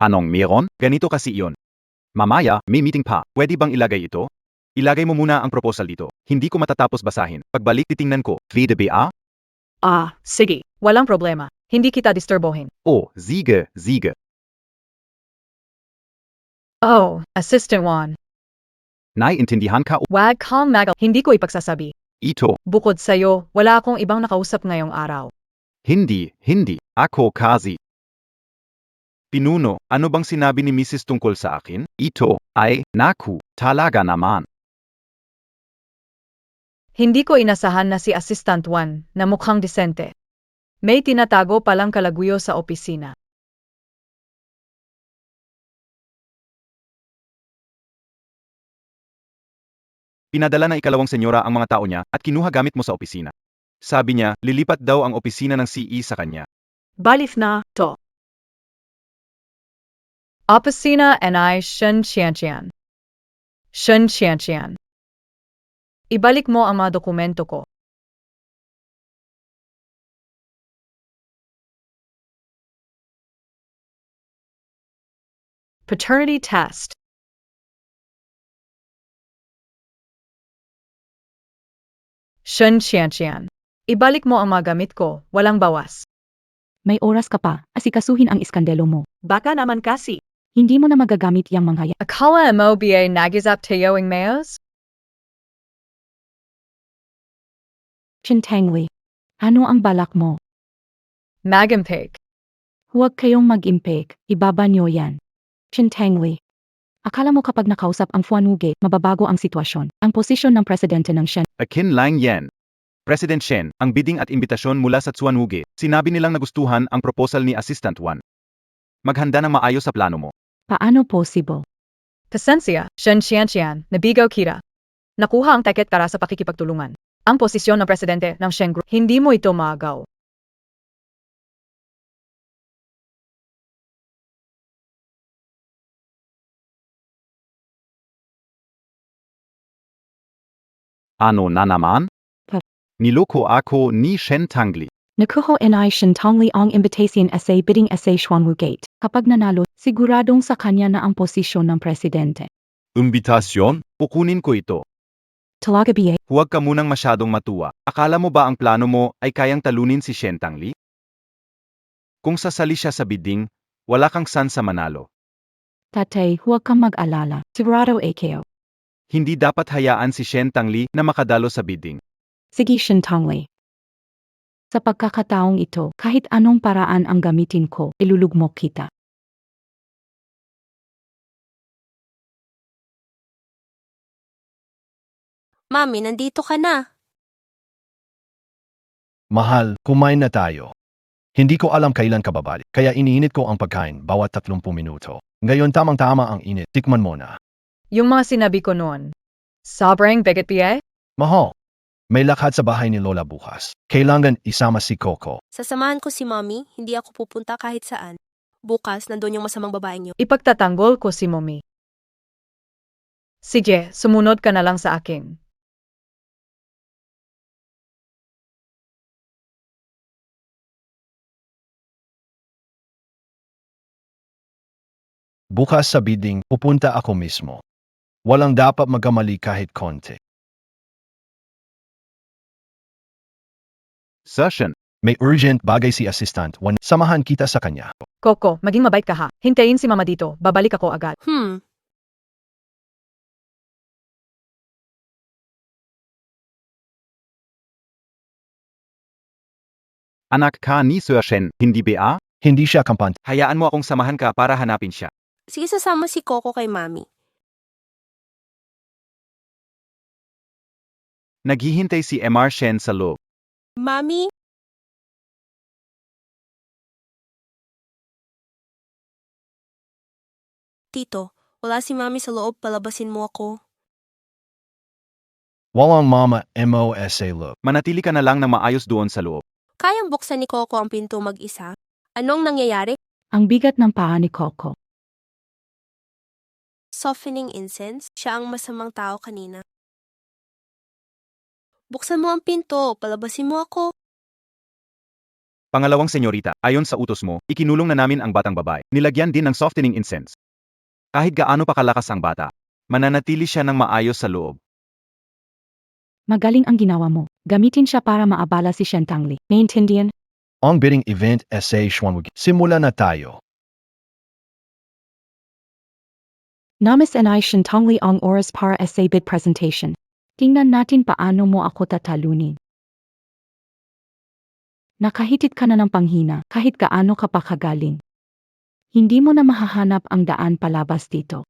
Anong meron? Ganito kasi iyon. Mamaya, may meeting pa. Pwede bang ilagay ito? Ilagay mo muna ang proposal dito. Hindi ko matatapos basahin. Pagbalik titingnan ko. VDBA? Sige. Walang problema. Hindi kita disturbohin. Sige. Oh, Assistant Juan. Naiintindihan ka Wag kang magal. Hindi ko ipagsasabi. ito. Bukod sa'yo, wala akong ibang nakausap ngayong araw. Hindi. Ako kasi. Pinuno, ano bang sinabi ni Mrs. tungkol sa akin? Ito ay, naku, talaga naman. Hindi ko inasahan na si Assistant Juan na mukhang disente. May tinatago palang kalaguyo sa opisina. Pinadala ng ikalawang senyora ang mga tao niya at kinuha gamit mo sa opisina. Sabi niya, lilipat daw ang opisina ng CE sa kanya. Balif na, to. Opisina NI Shun Qianqian. Shun Qianqian. Ibalik mo ang mga dokumento ko. Paternity test. Shun Qianqian. Ibalik mo ang mga gamit ko, walang bawas. May oras ka pa, asikasuhin ang iskandalo mo. Baka naman kasi. Hindi mo na magagamit yang mga yan. Akala mo ba nagizap tayo ang mayos? Chintengli. Ano ang balak mo? Magampig. Huwag kayong mag-impake, ibaba niyo yan. Chintengli. Akala mo kapag nakausap ang Fuanuge, mababago ang sitwasyon. Ang posisyon ng presidente ng Shen. Akin lang yan. President Shen, ang bidding at imbitasyon mula sa Tsuanuge, sinabi nilang nagustuhan ang proposal ni Assistant Juan. Maghanda ng maayos sa plano mo. Paano possible? Pasensya, Shun Qianqian, nabigaw kita. Nakuha ang ticket para sa pakikipagtulungan. Ang posisyon ng presidente ng Shen Group, hindi mo ito maagaw. Ano na naman? Pa- Niloko ako ni Shen Tangli. Nakuha ni Shintongli ang invitation sa bidding sa Xuanwu Gate. Kapag nanalo, siguradong sa kanya na ang posisyon ng presidente. Imbitasyon? Pukunin ko ito. Talaga ba? Huwag ka munang masyadong matuwa. Akala mo ba ang plano mo ay kayang talunin si Shen Tangli? Kung sasali siya sa bidding, wala kang san sa manalo. Tatay, huwag kang mag-alala. Sigurado AKO. Hindi dapat hayaan si Shen Tangli na makadalo sa bidding. Sige Shintongli. Sa pagkakataong ito, kahit anong paraan ang gamitin ko, ilulugmok kita. Mami, nandito ka na. Mahal, kumain na tayo. Hindi ko alam kailan ka babalik, kaya iniinit ko ang pagkain bawat 30 minuto. Ngayon tamang-tama ang init, tikman mo na. Yung mga sinabi ko noon. Sobrang bigat ba? Mahal, may lakad sa bahay ni Lola bukas. Kailangan isama si Coco. Sasamahan ko si Mommy, hindi ako pupunta kahit saan. Bukas, nandun yung masamang babaeng yun. Ipagtatanggol ko si Mommy. Sige, sumunod ka na lang sa akin. Bukas sa bidding, pupunta ako mismo. Walang dapat magkamali kahit konti. Session. May urgent bagay si Assistant Juan. Samahan kita sa kanya. Coco, maging mabait ka ha. Hintayin si Mama dito, babalik ako agad. Anak ka ni Sir Shen, hindi ba? Hindi siya kampante. Hayaan mo akong samahan ka para hanapin siya. Sige, sasama si Coco kay Mommy. Naghihintay si MR Shen sa loob. Mommy? Tito, wala si Mommy sa loob, palabasin mo ako. Walang mama MOSA look. Manatili ka na lang na maayos doon sa loob. Kayang buksan ni Coco ang pinto mag-isa? Anong nangyayari? Ang bigat ng paa ni Coco. Softening incense? Siya ang masamang tao kanina. Buksan mo ang pinto, palabasin mo ako. Pangalawang senyorita, ayon sa utos mo, ikinulong na namin ang batang babae. Nilagyan din ng softening incense. Kahit gaano pa kalakas ang bata, mananatili siya ng maayos sa loob. Magaling ang ginawa mo. Gamitin siya para maabala si Shen Tangli. Naintindihan? Ang bidding event sa Xuanwu. Simula na tayo. Namis and I Shintongli ang oras para essay bid presentation. Tingnan natin paano mo ako tatalunin. Nakahitit ka na ng panghina kahit gaano ka pa kagaling. Hindi mo na mahahanap ang daan palabas dito.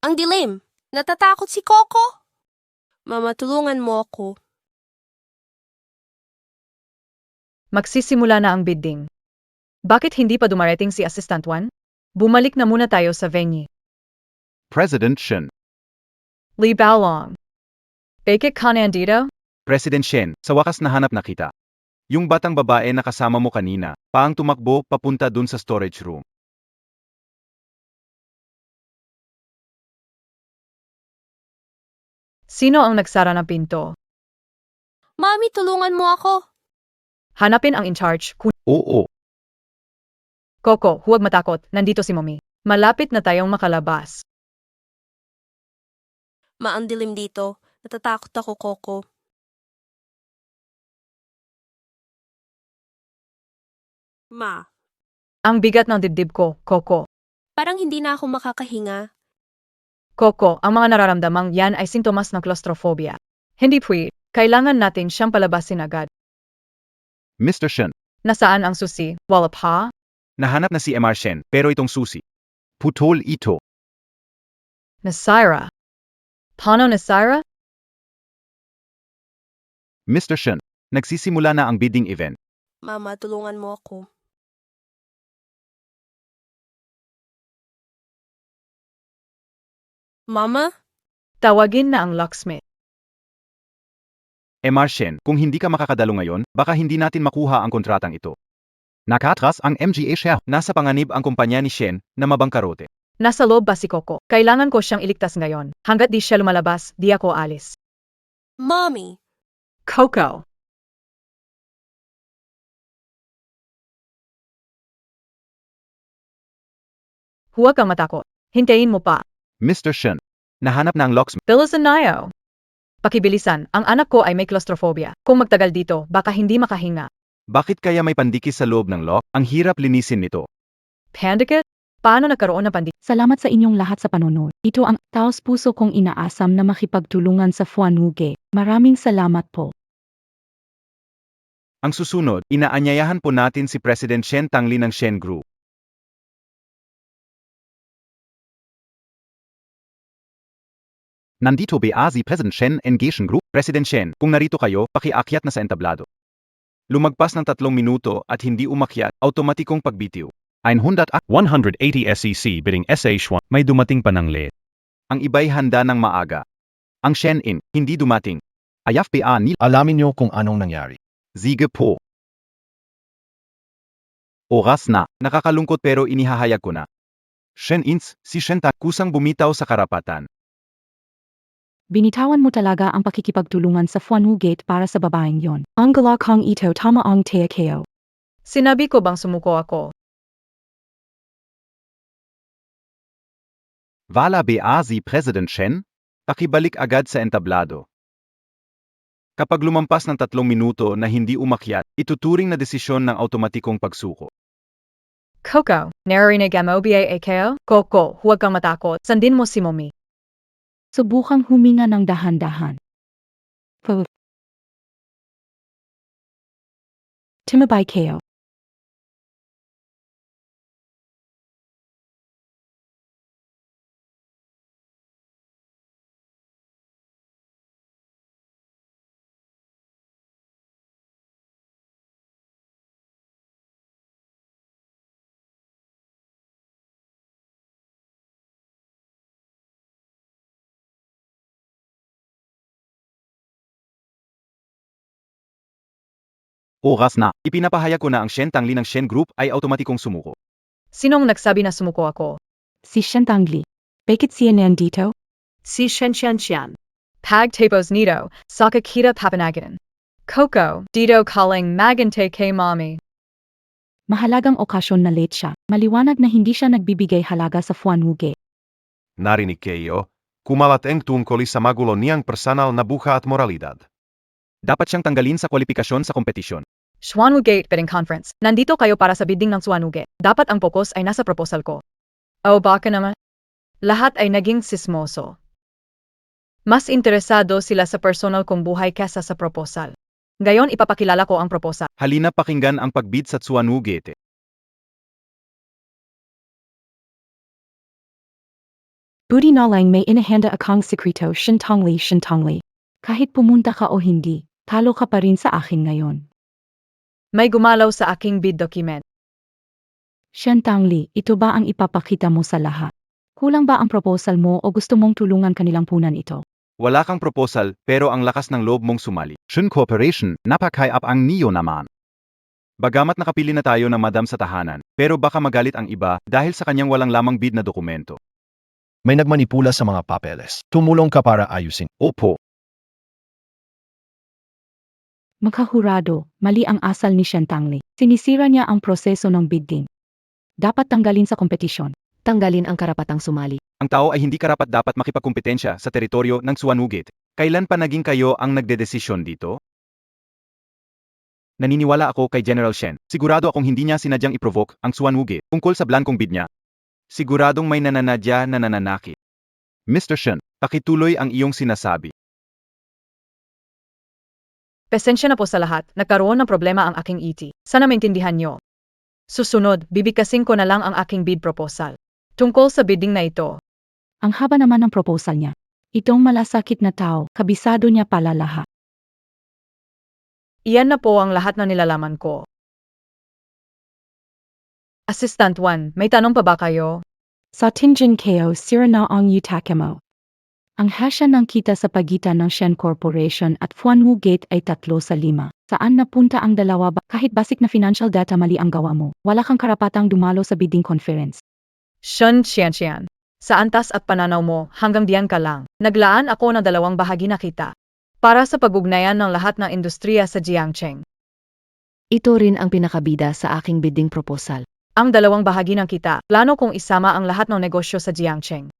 Ang dilim! Natatakot si Coco! Mama, tulungan mo ako. Magsisimula na ang bidding. Bakit hindi pa dumarating si Assistant 1? Bumalik na muna tayo sa venue. President Shen. Li Baolong. Bakit ka nandito? President Shen, sa wakas nahanap na kita. Yung batang babae na kasama mo kanina, paang tumakbo papunta dun sa storage room. Sino ang nagsara ng pinto? Mami, tulungan mo ako. Hanapin ang in-charge. Oo. Coco, huwag matakot. Nandito si Mommy. Malapit na tayong makalabas. Ang dilim dito. Natatakot ako, Coco. Ma, Ang bigat ng dibdib ko, Coco. parang hindi na ako makakahinga. Coco, ang mga nararamdamang yan ay sintomas ng claustrophobia. Hindi pwede. Kailangan natin siyang palabasin agad. Mr. Shen, Nasaan ang susi? Wala pa? nahanap na si Mr. Shen, pero itong susi. Putol ito. Nasira. Paano nasira? Mr. Shen, nagsisimula na ang bidding event. Mama, tulungan mo ako. Mama? Tawagin na ang locksmith. Mr. Shen, kung hindi ka makakadalo ngayon, baka hindi natin makuha ang kontratang ito. Nakatras ang MGA share. Nasa panganib ang kumpanya ni Shen na mabangkarote. Nasa loob ba si Coco? Kailangan ko siyang iligtas ngayon. Hanggat di siya lumalabas, di ako alis. Mommy! Coco! Huwag kang matakot. Hintayin mo pa. Mr. Shen, nahanap na ang locksmith. Bilisan nayo. Pakibilisan, ang anak ko ay may claustrophobia. Kung magtagal dito, baka hindi makahinga. Bakit kaya may pandikis sa loob ng lock? Ang hirap linisin nito. Pandikit? Paano nagkaroon ng pandikit? Salamat sa inyong lahat sa panonood. Ito ang taos puso kong inaasam na makipagtulungan sa Fuanuge. Maraming salamat po. Ang susunod, inaanyayahan po natin si President Shen Tangli ng Shen Group. Nandito ba si President Shen Engagement Group? President Shen, kung narito kayo, pakiakyat na sa entablado. Lumagpas ng 3 minuto at hindi umakyat, automatikong pagbitiw. 180 SEC bidding SH1, may dumating pa ng late. Ang iba'y handa ng maaga. Ang Shen In, hindi dumating. IFPA ni Alamin niyo kung anong nangyari. Sige po. Oras na, nakakalungkot pero inihahayag ko na. Shen Ins, si Shen Ta, kusang bumitaw sa karapatan. Binitawan mo talaga ang pakikipagtulungan sa Fuanuge para sa babaeng yon. Ang galakang ito tama ang teakeo. Sinabi ko bang sumuko ako? Wala ba si President Shen? Pakibalik agad sa entablado. Kapag lumampas ng 3 minuto na hindi umakyat, ituturing na desisyon ng automatikong pagsuko. Coco, narinig mo ba ako? Coco, huwag kang matakot. Sandin mo si Mommy. Subukang huminga ng dahan-dahan. Timabay kayo. Oras na, ipinapahayag ko na ang Shen Tangli ng Shen Group ay automatikong sumuko. Sinong nagsabi na sumuko ako? Si Shentangli. Bakit siya nandito? Si Shen Shen Shen. Pag tapos nito, saka kita papanagan. Coco, dito calling magante kay Mommy. Mahalagang okasyon na late siya. Maliwanag na hindi siya nagbibigay halaga sa Fuanuge. Narinig kayo, kumalateng tungkol sa magulo niyang personal na buha at moralidad. Dapat siyang tanggalin sa kwalifikasyon sa kompetisyon. Schwanugate Bidding Conference. Nandito kayo para sa bidding ng Schwanugate. Dapat ang focus ay nasa proposal ko. O baka naman? Lahat ay naging sismoso. Mas interesado sila sa personal kong buhay kesa sa proposal. Ngayon ipapakilala ko ang proposal. Halina pakinggan ang pagbid sa Tsuanugete. Buti na lang may inahanda akong sekreto, Shintongli. Kahit pumunta ka o hindi, talo ka pa rin sa akin ngayon. May gumalaw sa aking bid document. Shintongli, ito ba ang ipapakita mo sa lahat? Kulang ba ang proposal mo o gusto mong tulungan kanilang punan ito? Wala kang proposal pero ang lakas ng loob mong sumali. Shin Corporation, napakayap ang niyo naman. Bagamat nakapili na tayo ng madam sa tahanan, pero baka magalit ang iba dahil sa kanyang walang lamang bid na dokumento. May nagmanipula sa mga papeles. Tumulong ka para ayusin. Opo. Makahurado, mali ang asal ni Shintongli. Sinisira niya ang proseso ng bidding. Dapat tanggalin sa kompetisyon. Tanggalin ang karapatang sumali. Ang tao ay hindi karapat-dapat makipagkompetensya sa teritoryo ng Tsuanugate. Kailan pa naging kayo ang nagdedesisyon dito? Naniniwala ako kay General Shen. Sigurado akong hindi niya sinadyang i-provoke ang Tsuanugate tungkol sa blankong bid niya. Siguradong may nananadya na nananakit. Mr. Shen, pakituloy ang iyong sinasabi. Pasensya na po sa lahat, nagkaroon ng problema ang aking ET. Sana maintindihan nyo. Susunod, bibigkasin ko na lang ang aking bid proposal. Tungkol sa bidding na ito. Ang haba naman ng proposal niya. Itong malasakit na tao, kabisado niya pala lahat. Iyan na po ang lahat na nilalaman ko. Assistant 1, may tanong pa ba kayo? Sa Tinjin Ko, sira na ang Utakemo. Ang hasya ng kita sa pagitan ng Shen Corporation at Fuanwugate ay 3-5. Saan napunta ang dalawa ba? Kahit basic na financial data mali ang gawa mo, wala kang karapatang dumalo sa bidding conference. Shen Xianxian. Sa antas at pananaw mo, hanggang diyan ka lang. Naglaan ako ng 2 bahagi na kita. Para sa pag-ugnayan ng lahat ng industriya sa Jiangcheng. Ito rin ang pinakabida sa aking bidding proposal. Ang 2 bahagi ng kita, plano kong isama ang lahat ng negosyo sa Jiangcheng.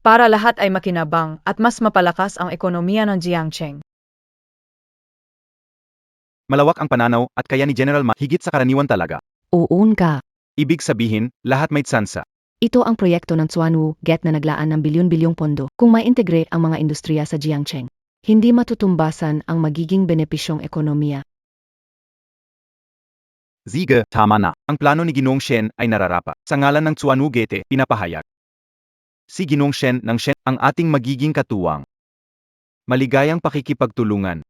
Para lahat ay makinabang at mas mapalakas ang ekonomiya ng Jiangcheng. Malawak ang pananaw at kaya ni General Ma higit sa karaniwan talaga. Uun ka. Ibig sabihin, lahat may tsansa. Ito ang proyekto ng Tsuanwugate na naglaan ng bilyon-bilyong pondo kung ma-integrate ang mga industriya sa Jiangcheng. Hindi matutumbasan ang magiging benepisyong ekonomiya. Ziga, tama na. Ang plano ni Ginoong Shen ay nararapa. Sa ngalan ng Tsuanugete, pinapahayag. Si Ginoong Shen ng Shen ang ating magiging katuwang. Maligayang pakikipagtulungan.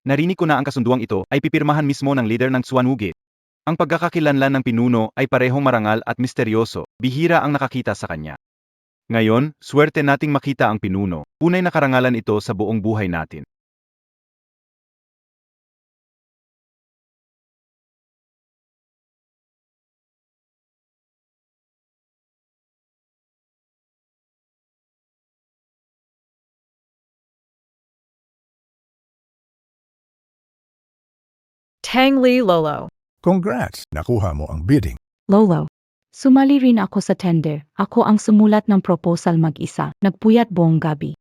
Narinig ko na ang kasunduang ito ay pipirmahan mismo ng leader ng Tsuanugate. Ang pagkakakilanlan ng pinuno ay parehong marangal at misteryoso, bihira ang nakakita sa kanya. Ngayon, swerte nating makita ang pinuno. Unay na karangalan ito sa buong buhay natin. Tang Li Lolo. Congrats! Nakuha mo ang bidding. Lolo, sumali rin ako sa tender. Ako ang sumulat ng proposal mag-isa. Nagpuyat buong gabi.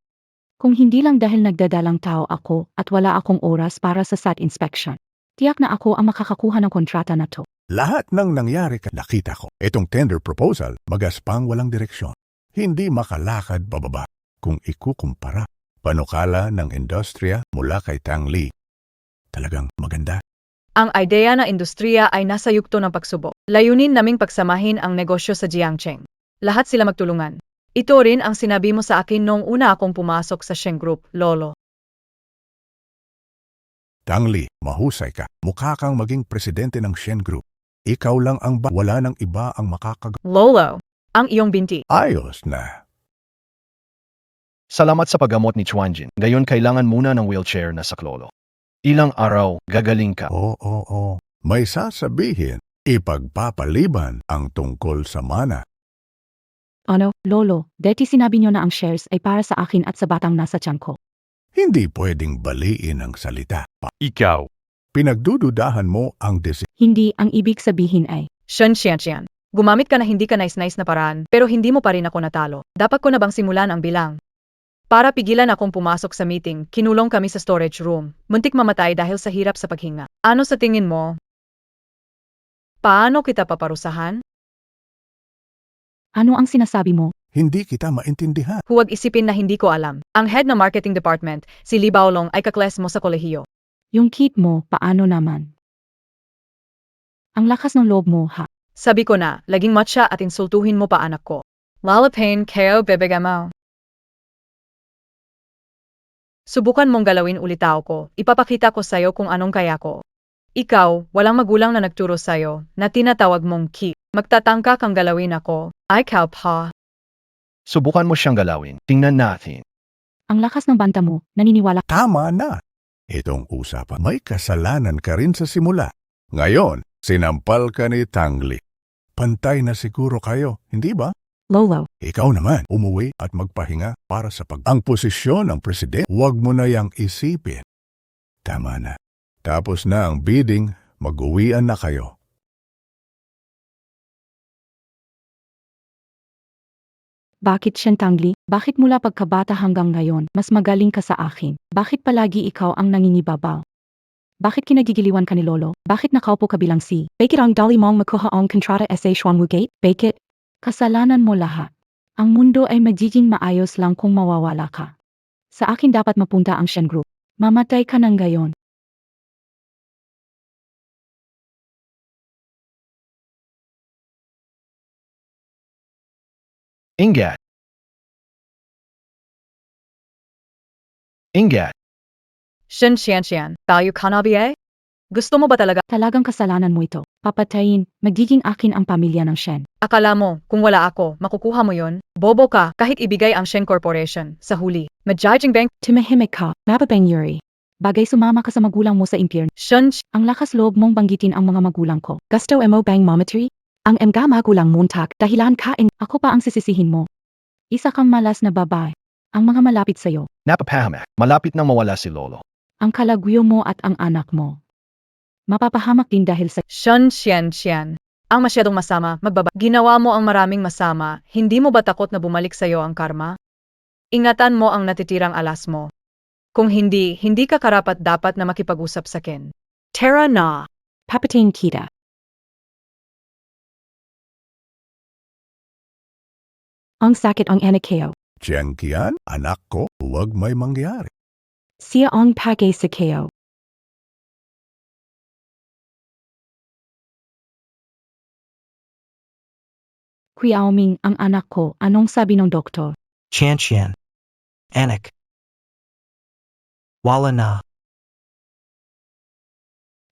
Kung hindi lang dahil nagdadalang tao ako at wala akong oras para sa site inspection, tiyak na ako ang makakakuha ng kontrata na to. Lahat ng nangyari nakita ko. Itong tender proposal, magaspang walang direksyon. Hindi makalakad bababa. Kung ikukumpara, panukala ng industriya mula kay Tang Li. Talagang maganda. Ang ideya ng industriya ay nasa yugto ng pagsubok. Layunin naming pagsamahin ang negosyo sa Jiangcheng. Lahat sila magtulungan. Ito rin ang sinabi mo sa akin noong una akong pumasok sa Shen Group, Lolo. Tang Li, mahusay ka. Mukha kang maging presidente ng Shen Group. Ikaw lang ang wala ng iba ang Lolo, ang iyong binti. Ayos na. Salamat sa paggamot ni Chuanjin. Ngayon kailangan muna ng wheelchair na saklolo. Ilang araw, gagaling ka. Oo. May sasabihin, ipagpapaliban ang tungkol sa mana. Ano, Lolo, deti sinabi niyo na ang shares ay para sa akin at sa batang nasa tiyan ko. Hindi pwedeng baliin ang salita. Ikaw. Pinagdududahan mo ang Hindi, ang ibig sabihin ay, Shen Xianxian. Gumamit ka na hindi ka nice-nice na paraan, pero hindi mo pa rin ako natalo. Dapat ko na bang simulan ang bilang? Para pigilan akong pumasok sa meeting, kinulong kami sa storage room. Muntik mamatay dahil sa hirap sa paghinga. Ano sa tingin mo? Paano kita paparusahan? Ano ang sinasabi mo? Hindi kita maintindihan. Huwag isipin na hindi ko alam. Ang head ng marketing department, si Lee Baolong ay kakles mo sa kolehiyo. Yung kit mo, paano naman? Ang lakas ng loob mo, ha? Sabi ko na, laging matcha at insultuhin mo pa anak ko. Lalapin kayo bebegamaw. Subukan mong galawin ulit tao ko. Ipapakita ko sa'yo kung anong kaya ko. Ikaw, walang magulang na nagturo sa'yo, na tinatawag mong ki. Magtatangka kang galawin ako. Ay ikaw pa. Subukan mo siyang galawin. Tingnan natin. Ang lakas ng banta mo, naniniwala. Tama na. Itong usapan, may kasalanan ka rin sa simula. Ngayon, sinampal ka ni Tangli. Pantay na siguro kayo, hindi ba? Lolo, Ikaw naman, umuwi at magpahinga para sa Ang posisyon ng presidente, huwag mo na yang isipin. Tama na. Tapos na ang bidding, mag-uwian na kayo. bakit Shentangli? Bakit mula pagkabata hanggang ngayon, mas magaling ka sa akin? Bakit palagi ikaw ang nangingibabaw? Bakit kinagigiliwan ka ni Lolo? Bakit nakaupo ka bilang si? Bakit ang dali mong makuha ang kontrata sa Schwanwugate? Bakit? Kasalanan mo lahat. Ang mundo ay magiging maayos lang kung mawawala ka. Sa akin dapat mapunta ang Shen Group. Mamatay ka ng gayon. Ingat. Ingat. Shen, tayo ka na ba? Gusto mo ba talaga? Talagang kasalanan mo ito. Papatayin, magiging akin ang pamilya ng Shen. Akala mo, kung wala ako, makukuha mo yon? Bobo ka, kahit ibigay ang Shen Corporation, sa huli. Majajing bank, Tumahimik ka, mababang Yuri. Bagay sumama ka sa magulang mo sa impyerno. Shen, Ang lakas loob mong banggitin ang mga magulang ko. Gusto mo bang mamatri? Ang mga magulang muntak, dahilan kain, ako pa ang sisisihin mo. Isa kang malas na babae. Ang mga malapit sa'yo, Napapahamak. Malapit nang mawala si Lolo. ang kalagyo mo at ang anak mo. Mapapahamak din dahil sa Shen. Ang masyadong masama, Ginawa mo ang maraming masama, hindi mo ba takot na bumalik sa'yo ang karma? Ingatan mo ang natitirang alas mo. Kung hindi ka karapat dapat na makipag-usap sa akin. Tara na! papatayin kita. Ang sakit ang anak kayo. Tiyan, anak ko, huwag may mangyari. Siya ang pagay sa kayo. Kuyaoming ang anak ko, anong sabi ng doktor? Qian. Anak. Wala na.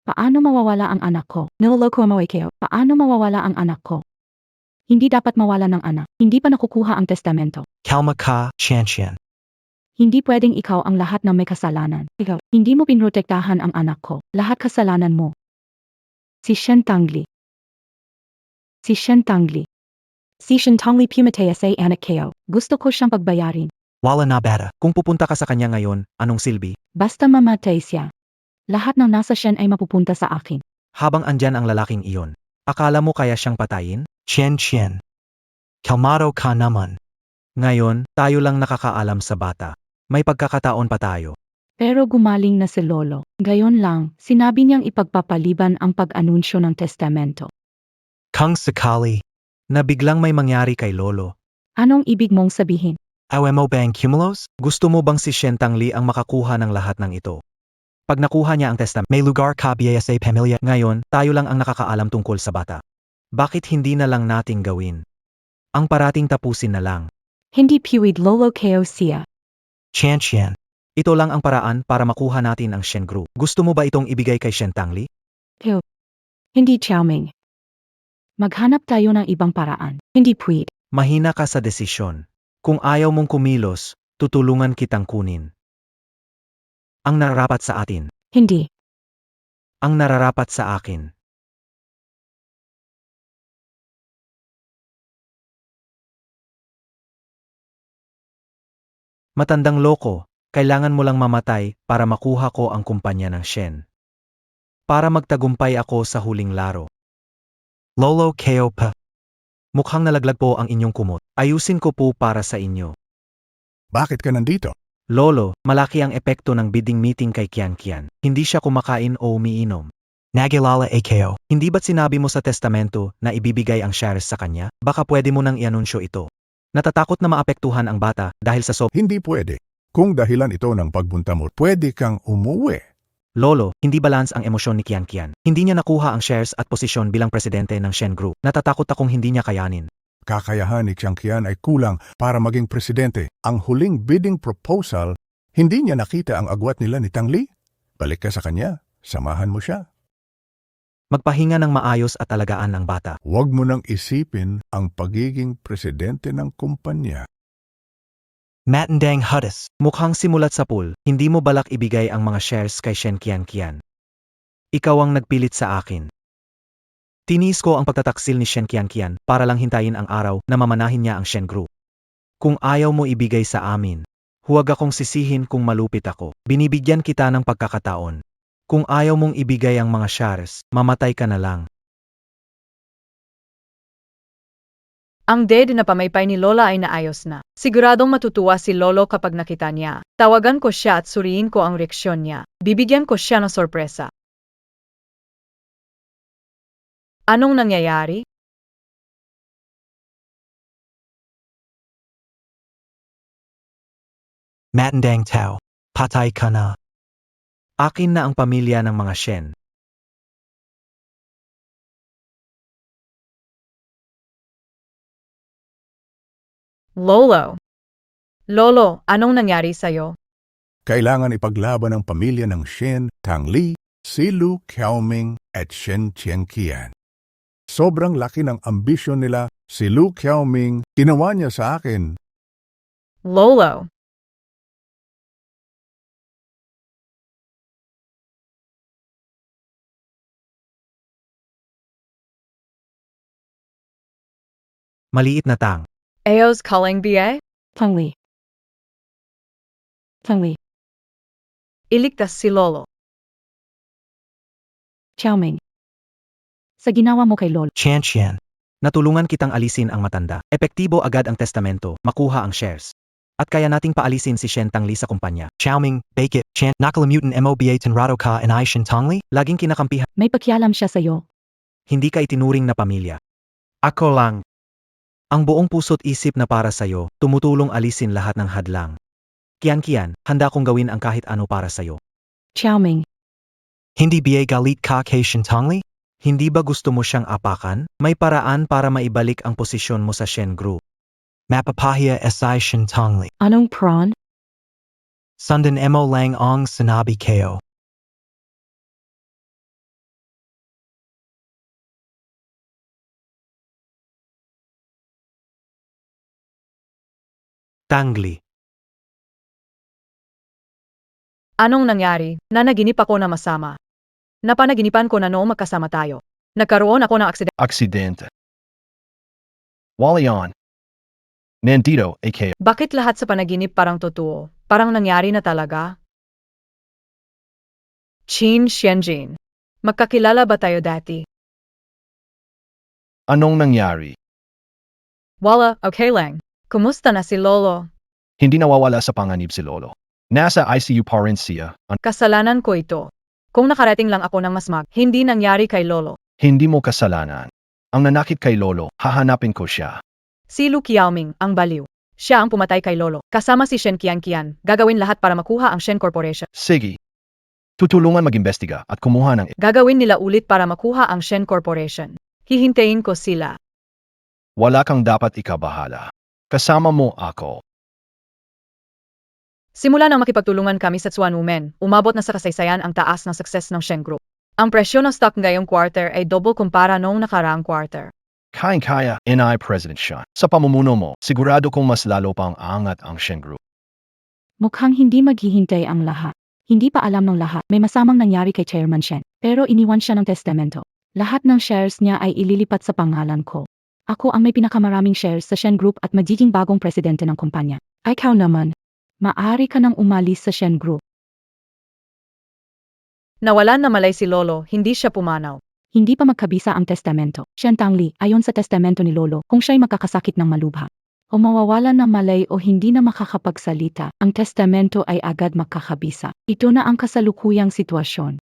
Paano mawawala ang anak ko? Niloloko mo kayo. Paano mawawala ang anak ko? Hindi dapat mawala ng anak. Hindi pa nakukuha ang testamento. Kalma ka, Qian. Hindi pwedeng ikaw ang lahat ng may kasalanan. Ikaw, hindi mo pinrotektahan ang anak ko. Lahat kasalanan mo. Si Shen Tangli. Si Shen Tangli pumatay sa anak kayo. Gusto ko siyang pagbayarin. Wala na bata. Kung pupunta ka sa kanya ngayon, anong silbi? Basta mamatay siya. Lahat ng nasa Shen ay mapupunta sa akin. Habang andyan ang lalaking iyon. Akala mo kaya siyang patayin? Qian. Kalmado ka naman. Ngayon, tayo lang nakakaalam sa bata. May pagkakataon pa tayo. Pero gumaling na si Lolo. Gayon lang, sinabi niyang ipagpapaliban ang pag-anunsyo ng testamento. Kung sakali, na biglang may mangyari kay Lolo. Anong ibig mong sabihin? Awe mo bang Cumulos? Gusto mo bang si Shen Tangli ang makakuha ng lahat ng ito? Pag nakuha niya ang testamento, may lugar ka sa pamilya. Ngayon, tayo lang ang nakakaalam tungkol sa bata. Bakit hindi na lang nating gawin? Ang parating tapusin na lang. Hindi piwid Lolo kayo siya. Qian. Ito lang ang paraan para makuha natin ang Shen Group. Gusto mo ba itong ibigay kay Shen Tangli? Hindi Xiaoming. Maghanap tayo ng ibang paraan. Hindi pwede. Mahina ka sa desisyon. Kung ayaw mong kumilos, tutulungan kitang kunin. Ang nararapat sa atin. Hindi. Ang nararapat sa akin. Matandang loko, kailangan mo lang mamatay para makuha ko ang kumpanya ng Shen. Para magtagumpay ako sa huling laro. Lolo kayo pa. Mukhang nalaglag po ang inyong kumot. Ayusin ko po para sa inyo. Bakit ka nandito? Lolo, malaki ang epekto ng bidding meeting kay Kian Kian. Hindi siya kumakain o umiinom. Nagilala AKO. Hindi ba't sinabi mo sa testamento na ibibigay ang shares sa kanya? Baka pwede mo nang ianunsyo ito. Natatakot na maapektuhan ang bata dahil sa Hindi pwede. Kung dahilan ito ng pagbunta mo, pwede kang umuwi. Lolo, hindi balance ang emosyon ni Kian Kian. Hindi niya nakuha ang shares at posisyon bilang presidente ng Shen Group. Natatakot akong hindi niya kayanin. Kakayahan ni Qiang Qian ay kulang para maging presidente. Ang huling bidding proposal, hindi niya nakita ang agwat nila ni Tang Li. Balik ka sa kanya, samahan mo siya. Magpahinga ng maayos at alagaan ang bata. Huwag mo nang isipin ang pagiging presidente ng kumpanya. Matandang Hudas, mukhang simulat sa pool, hindi mo balak ibigay ang mga shares kay Shen Kian Kian. Ikaw ang nagpilit sa akin. Tinis ko ang pagtataksil ni Shen Kian Kian para lang hintayin ang araw na mamanahin niya ang Shen Group. Kung ayaw mo ibigay sa amin, huwag akong sisihin kung malupit ako. Binibigyan kita ng pagkakataon. Kung ayaw mong ibigay ang mga shares, mamatay ka na lang. Ang dead na pamaypay ni Lola ay naayos na. Siguradong matutuwa si Lolo kapag nakita niya. Tawagan ko siya at suriin ko ang reaksyon niya. Bibigyan ko siya ng sorpresa. Anong nangyayari? Matandang Tao, patay ka na. Akin na ang pamilya ng mga Shen. Lolo. Lolo, anong nangyari sa'yo? Kailangan ipaglaban ang pamilya ng Shen, Tang Li, si Lu Qiaoming at Shen Qian. Sobrang laki ng ambisyon nila. Si Lu Qiaoming, ginawa niya sa akin. Lolo. Maliit na tang. Eos calling BA? Tang Li. Tang Li. Iligtas si Lolo. Xiaoming. Sa ginawa mo kay Lolo. Chan Qian. Natulungan kitang alisin ang matanda. Epektibo agad ang testamento, makuha ang shares. At kaya nating paalisin si Shen Tangli sa kumpanya. Xiaoming, Bakit, Chan, Nakalamutan MOBA Tenrado ka and I Shen Tangli? Laging kinakampihan. May pakialam siya sa'yo. Hindi ka itinuring na pamilya. Ako lang. Ang buong puso't isip na para sa'yo, tumutulong alisin lahat ng hadlang. Kian Kian, handa kong gawin ang kahit ano para sa'yo. Xiaoming. Hindi ba galit ka kay Shen Tangli? Hindi ba gusto mo siyang apakan? May paraan para maibalik ang posisyon mo sa Shen Group. Mapapahiya SI Shen Tangli. Anong prawn? Sundan mo lang ang sinabi kayo. Tangli. Anong nangyari? Nanaginip ako na masama. Napanaginipan ko na noong magkasama tayo. Nagkaroon ako ng aksidente. Aksidente. Walion. Nandito, AKO. Bakit lahat sa panaginip parang totoo? Parang nangyari na talaga? Qin Xianjin. Magkakilala ba tayo dati? Anong nangyari? Wala, okay lang. Kumusta na si Lolo? Hindi nawawala sa panganib si Lolo. Nasa ICU pa rin siya. Kasalanan ko ito. Kung nakarating lang ako ng mas hindi nangyari kay Lolo. Hindi mo kasalanan. Ang nanakit kay Lolo, hahanapin ko siya. Si Lu Qiaoming, ang baliw. Siya ang pumatay kay Lolo. Kasama si Shen Qian, gagawin lahat para makuha ang Shen Corporation. Sige. Tutulungan mag-imbestiga at kumuha ng... Gagawin nila ulit para makuha ang Shen Corporation. Hihintayin ko sila. Wala kang dapat ikabahala. Kasama mo ako. Simula nang makipagtulungan kami sa Chuan Women, umabot na sa kasaysayan ang taas ng success ng Shen Group. Ang presyo ng stock ngayong quarter ay double kumpara noong nakaraang quarter. Kayang-kaya, NI President Sean. Sa pamumuno mo, sigurado kong mas lalo pang angat ang Shen Group. Mukhang hindi maghihintay ang lahat. Hindi pa alam ng lahat. May masamang nangyari kay Chairman Shen. Pero iniwan siya ng testamento. Lahat ng shares niya ay ililipat sa pangalan ko. Ako ang may pinakamaraming shares sa Shen Group at magiging bagong presidente ng kumpanya. Ikaw naman. Maaari ka nang umalis sa Shen Group. Nawalan na malay si Lolo, hindi siya pumanaw. Hindi pa magkabisa ang testamento. Shen Tangli, ayon sa testamento ni Lolo, kung siya'y magkakasakit ng malubha. o mawawalan na malay o hindi na makakapagsalita, ang testamento ay agad makakabisa. Ito na ang kasalukuyang sitwasyon.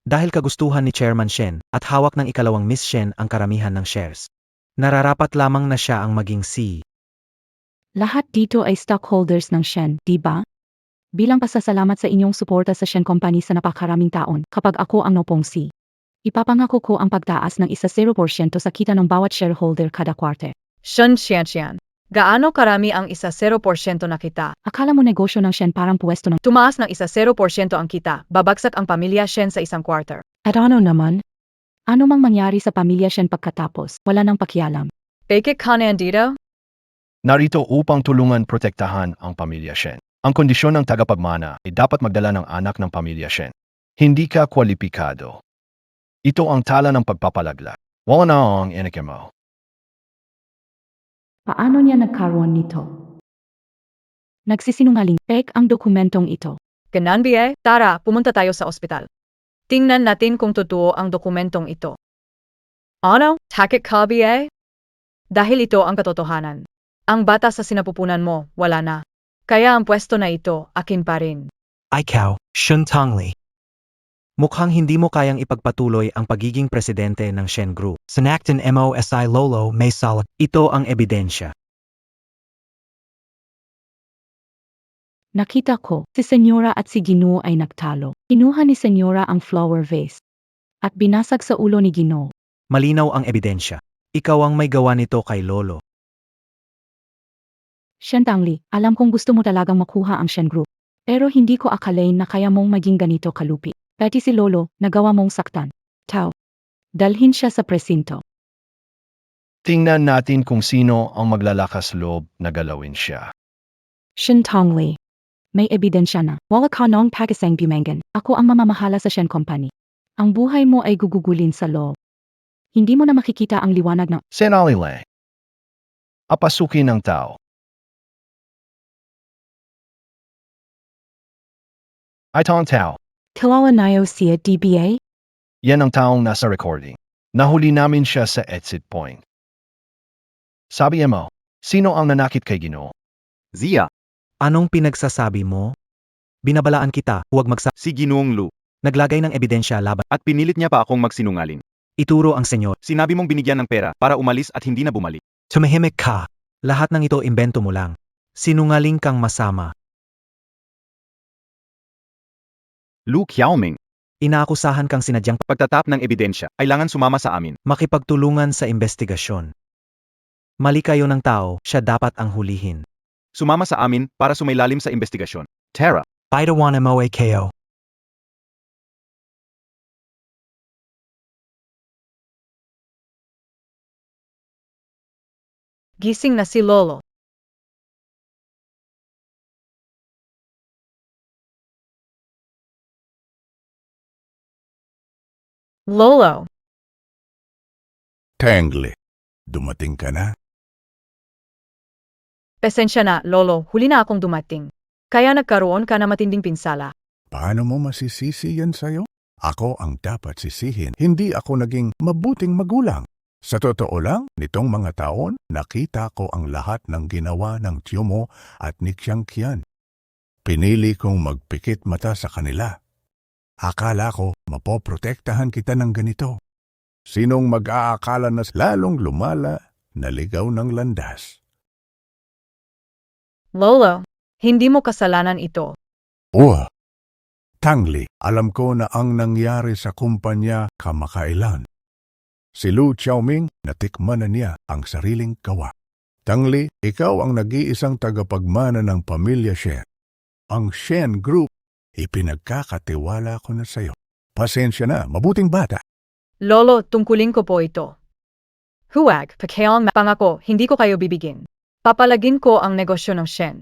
Dahil kagustuhan ni Chairman Shen at hawak ng ikalawang Miss Shen ang karamihan ng shares, nararapat lamang na siya ang maging CEO. Lahat dito ay stockholders ng Shen, di ba? Bilang pasasalamat sa inyong suporta sa Shen Company sa napakaraming taon, kapag ako ang nopong CEO, ipapangako ko ang pagtaas ng 0% sa kita ng bawat shareholder kada quarter. Shen. Gaano karami ang 0% na kita? Akala mo negosyo ng Shen parang puwesto ng Tumaas ng 0% ang kita, babagsak ang pamilya Shen sa isang quarter. at ano naman? Ano mang mangyari sa pamilya Shen pagkatapos, wala nang pakialam. Bakit ka nandito? Narito upang tulungan protektahan ang pamilya Shen. Ang kondisyon ng tagapagmana ay dapat magdala ng anak ng pamilya Shen. Hindi ka kwalipikado. Ito ang tala ng pagpapalaglag. Wala na ang inake mo. Paano niya nagkaroon nito? Nagsisinungaling, fake ang dokumentong ito. Ganon ba? Tara, pumunta tayo sa ospital. Tingnan natin kung totoo ang dokumentong ito. Ano? Takot ka ba? Dahil ito ang katotohanan. Ang bata sa sinapupunan mo, wala na. Kaya ang pwesto na ito, akin pa rin. Ikaw, Shen Tongli. Mukhang hindi mo kayang ipagpatuloy ang pagiging presidente ng Shen Group. Sinaktan mo si Lolo may sala. Ito ang ebidensya. Nakita ko, si Senyora at si Ginoo ay nagtalo. Kinuha ni Senyora ang flower vase at binasag sa ulo ni Ginoo. Malinaw ang ebidensya. Ikaw ang may gawa nito kay Lolo. Shen Tangli, alam kong gusto mo talagang makuha ang Shen Group. Pero hindi ko akalain na kaya mong maging ganito kalupi. Pati si Lolo, nagawa mong saktan. Tao. Dalhin siya sa presinto. Tingnan natin kung sino ang maglalakas loob na galawin siya. Shen Tangli. May ebidensya na. Wala ka nang pagisang bumengan. Ako ang mamamahala sa Shen Company. Ang buhay mo ay gugugulin sa loob. Hindi mo na makikita ang liwanag ng Senalile. Apasukin ng tao. Itong tao. Kilala niyo siya DBA? Yan ang taong nasa recording. Nahuli namin siya sa exit point. Sabi mo, sino ang nanakit kay Ginoo? Zia, Anong pinagsasabi mo? Binabalaan kita, huwag si Ginoong Lu, naglagay ng ebidensya laban. at pinilit niya pa akong magsinungaling. Ituro ang senyor. Sinabi mong binigyan ng pera para umalis at hindi na bumalik. Tumahimik ka. Lahat ng ito imbento mo lang. Sinungaling kang masama. Lu Qiaoming, Inaakusahan kang sinadyang pagtatap ng ebidensya, kailangan sumama sa amin. makipagtulungan sa investigasyon. Mali kayo ng tao, siya dapat ang hulihin. Sumama sa amin para sumailalim sa investigasyon. Tara, Paidawana mo kayo. Gising na si Lolo. Lolo, Tangli, dumating ka na? pasensya na, Lolo, huli na akong dumating. Kaya nagkaroon ka na matinding pinsala. Paano mo masisisi yan sa'yo? Ako ang dapat sisihin. Hindi ako naging mabuting magulang. Sa totoo lang, nitong mga taon, nakita ko ang lahat ng ginawa ng tiyo mo at ni Qiang Qian. Pinili kong magpikit mata sa kanila. Akala ko mapoprotektahan kita ng ganito. Sinong mag-aakala na lalong lumala, naligaw ng landas? Lolo, hindi mo kasalanan ito. Tangli, alam ko na ang nangyari sa kumpanya kamakailan. Si Lu Qiaoming, natikman na niya ang sariling gawa. Tangli, ikaw ang nag-iisang tagapagmana ng pamilya Shen. Ang Shen Group, ipinagkakatiwala ko na sa'yo. Pasensya na, mabuting bata. Lolo, tungkulin ko po ito. Huwag, pakialam pangako, hindi ko kayo bibigin. Papalagin ko ang negosyo ng Shen.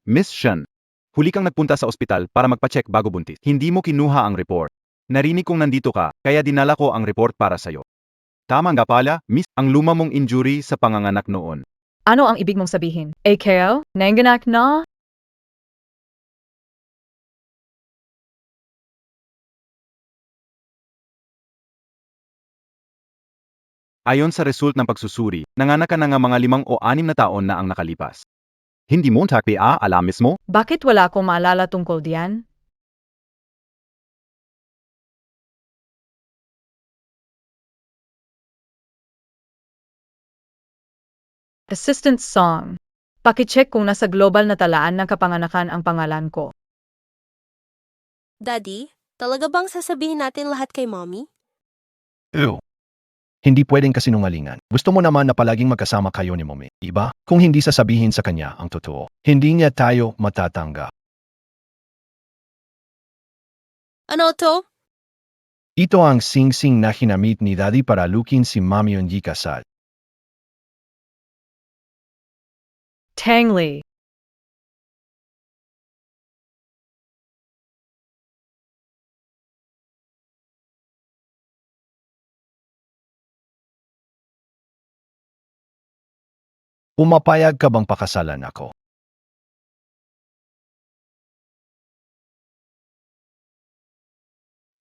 Miss Shen, huli kang nagpunta sa ospital para magpa-check bago buntis. Hindi mo kinuha ang report. Narinig kong nandito ka, kaya dinala ko ang report para sa'yo. Tama nga pala, Miss, ang luma mong injury sa panganganak noon. Ano ang ibig mong sabihin? AKO? Nanganak na? Ayon sa result ng pagsusuri, nanganak ka na nga mga 5 o 6 na taon na ang nakalipas. Hindi mo alam mismo? Bakit wala akong maalala tungkol diyan? Assistant song. Pakicheck kung nasa global na talaan ng kapanganakan ang pangalan ko. Daddy, talaga bang sasabihin natin lahat kay mommy? Ew. Hindi pwedeng kasinungalingan. Gusto mo naman na palaging magkasama kayo ni Mommy, iba? Kung hindi sasabihin sa kanya ang totoo, hindi niya tayo matatanggap. Ano to? Ito ang sing-sing na hinamit ni Daddy para lukin si Mommy hindi kasal. Tangli. Pumapayag ka bang pakasalan ako?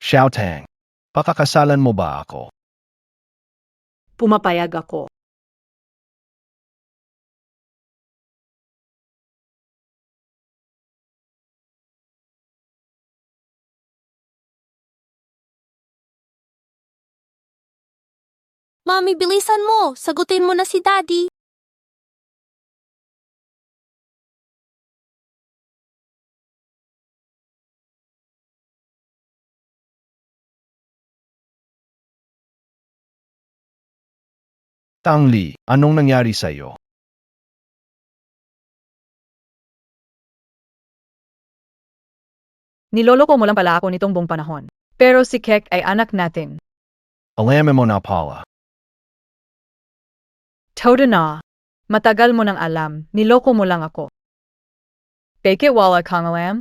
Xiaotang, pakakasalan mo ba ako? Pumapayag ako. Mommy, bilisan mo! Sagutin mo na si Daddy! Tangli, anong nangyari sa'yo? Niloloko mo lang pala ako nitong buong panahon. Pero si Kek ay anak natin. Alam mo na pala. Todo na. Matagal mo nang alam, niloko mo lang ako. Fake it wala kang alam?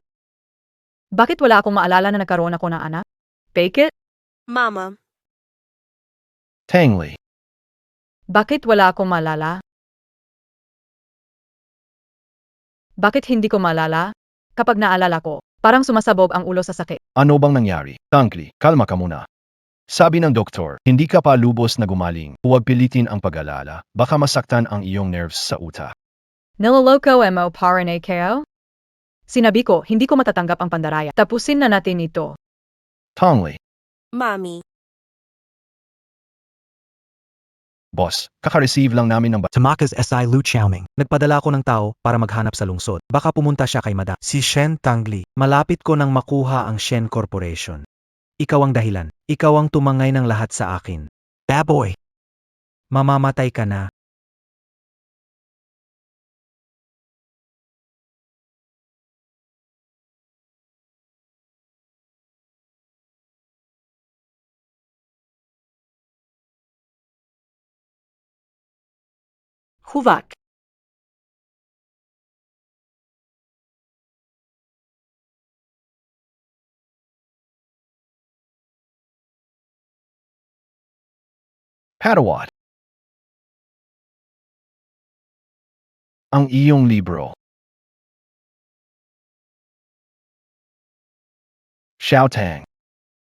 Bakit wala akong maalala na nagkaroon ako ng anak? Fake it? Mama, Tangli, Bakit wala akong maalala? Bakit hindi ko maalala? Kapag naalala ko, parang sumasabog ang ulo sa sakit. ano bang nangyari? Tangli, kalma ka muna. Sabi ng doktor, hindi ka pa lubos na gumaling. Huwag pilitin ang pag-alala. Baka masaktan ang iyong nerves sa utak. Niloloko mo para na kayo? Sinabi ko, hindi ko matatanggap ang pandaraya. Tapusin na natin ito. Tangli, Mommy. boss, kaka-receive lang namin ng Tumakas SI Lu Xiaoming. Nagpadala ako ng tao para maghanap sa lungsod. Baka pumunta siya kay Madam. Si Shen Tangli. Malapit ko nang makuha ang Shen Corporation. Ikaw ang dahilan. Ikaw ang tumangay ng lahat sa akin. Baboy! Mamamatay ka na. Huvak. Patawad. Ang iyong libro. Xiaotang,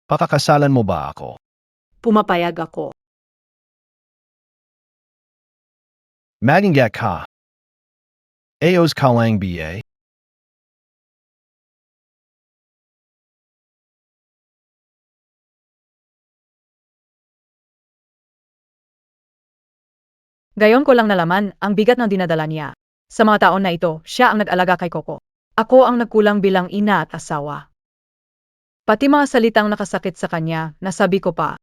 pakakasalan mo ba ako? Pumapayag ako. Maginggat ka. Ayos ka lang ba? Gayon ko lang nalaman ang bigat ng dinadala niya. Sa mga taon na ito, siya ang nag-alaga kay Coco. Ako ang nagkulang bilang ina at asawa. Pati mga salitang nakasakit sa kanya, nasabi ko pa.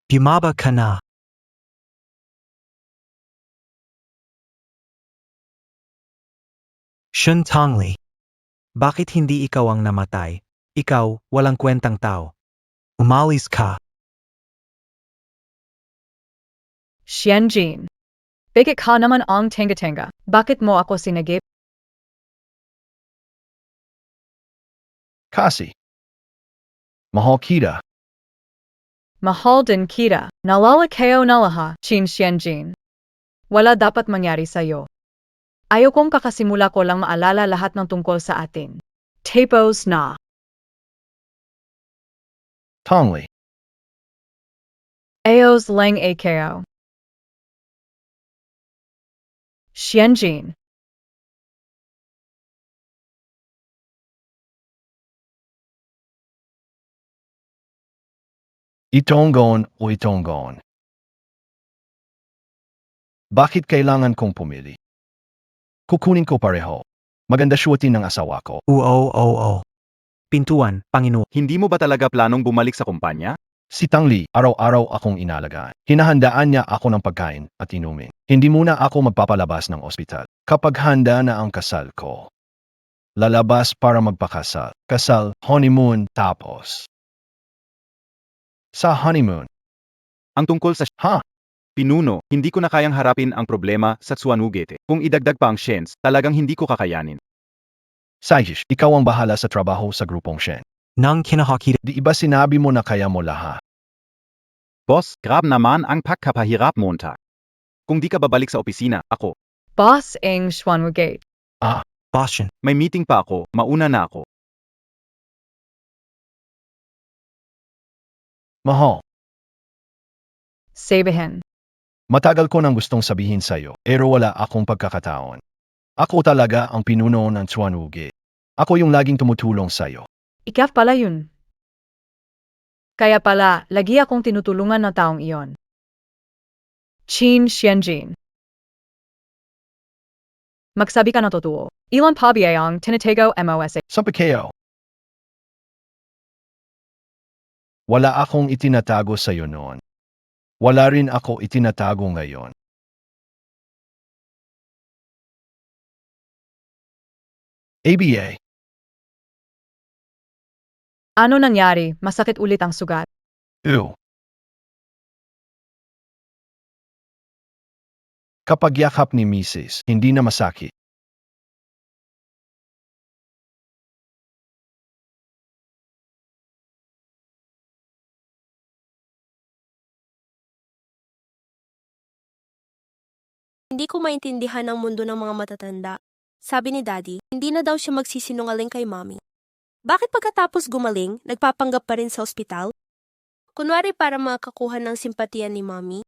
Bumaba ka na. Shen Tangli. Bakit hindi ikaw ang namatay? Ikaw, walang kwentang tao. Umalis ka. Xianjin. Bakit ka naman ang tenga-tenga? Bakit mo ako sinagip? Kasi. Mahal kita. Mahal din kita. Nalala kayo nalaha, Chin Xianjin. Wala dapat mangyari sa'yo. Ayaw kong kakasimula ko lang maalala lahat ng tungkol sa atin. Tapos na. Tongli. Ayos lang kayo. Xianjin. Itonggon o itonggon. Bakit kailangan kong pumili? Kukunin ko pareho. Maganda syutin ng asawa ko. Oo. Pintuan, Panginoon. Hindi mo ba talaga planong bumalik sa kumpanya? Si Tangli, araw-araw akong inalagaan. Hinahandaan niya ako ng pagkain at inumin. Hindi muna ako magpapalabas ng ospital. Kapag handa na ang kasal ko, lalabas para magpakasal. Kasal, honeymoon, tapos. Sa honeymoon, Ang tungkol sa Pinuno, hindi ko na kayang harapin ang problema sa Tsuanugete. Kung idagdag pa ang Shens, talagang hindi ko kakayanin. Saihish, ikaw ang bahala sa trabaho sa grupong Shen. Nang kinahakita. Di iba sinabi mo na kaya mo lahat? Boss, grab naman ang pagkapahirap Montag. Kung di ka babalik sa opisina, ako. Boss ang Schwanwagate. Boston. May meeting pa ako, mauna na ako. Mahal, Sabihin. matagal ko nang gustong sabihin sa'yo, pero wala akong pagkakataon. Ako talaga ang pinuno ng Chuanuge. Ako yung laging tumutulong sa'yo. Ikaw pala yun. Kaya pala, lagi akong tinutulungan ng taong iyon. Chin Xianjin. Magsabi ka na totoo. Ilan pa ba ang tinatego MOSA? Sampai kayo. Wala akong itinatago sa'yo noon. Wala rin ako itinatago ngayon. ABA. Ano nangyari? Masakit ulit ang sugat. Ew. Kapag yakap ni Mrs., hindi na masakit. Hindi ko maintindihan ang mundo ng mga matatanda. Sabi ni Daddy, hindi na daw siya magsisinungaling kay Mommy. Bakit pagkatapos gumaling, nagpapanggap pa rin sa ospital? Kunwari para makakuha ng simpatiya ni Mommy,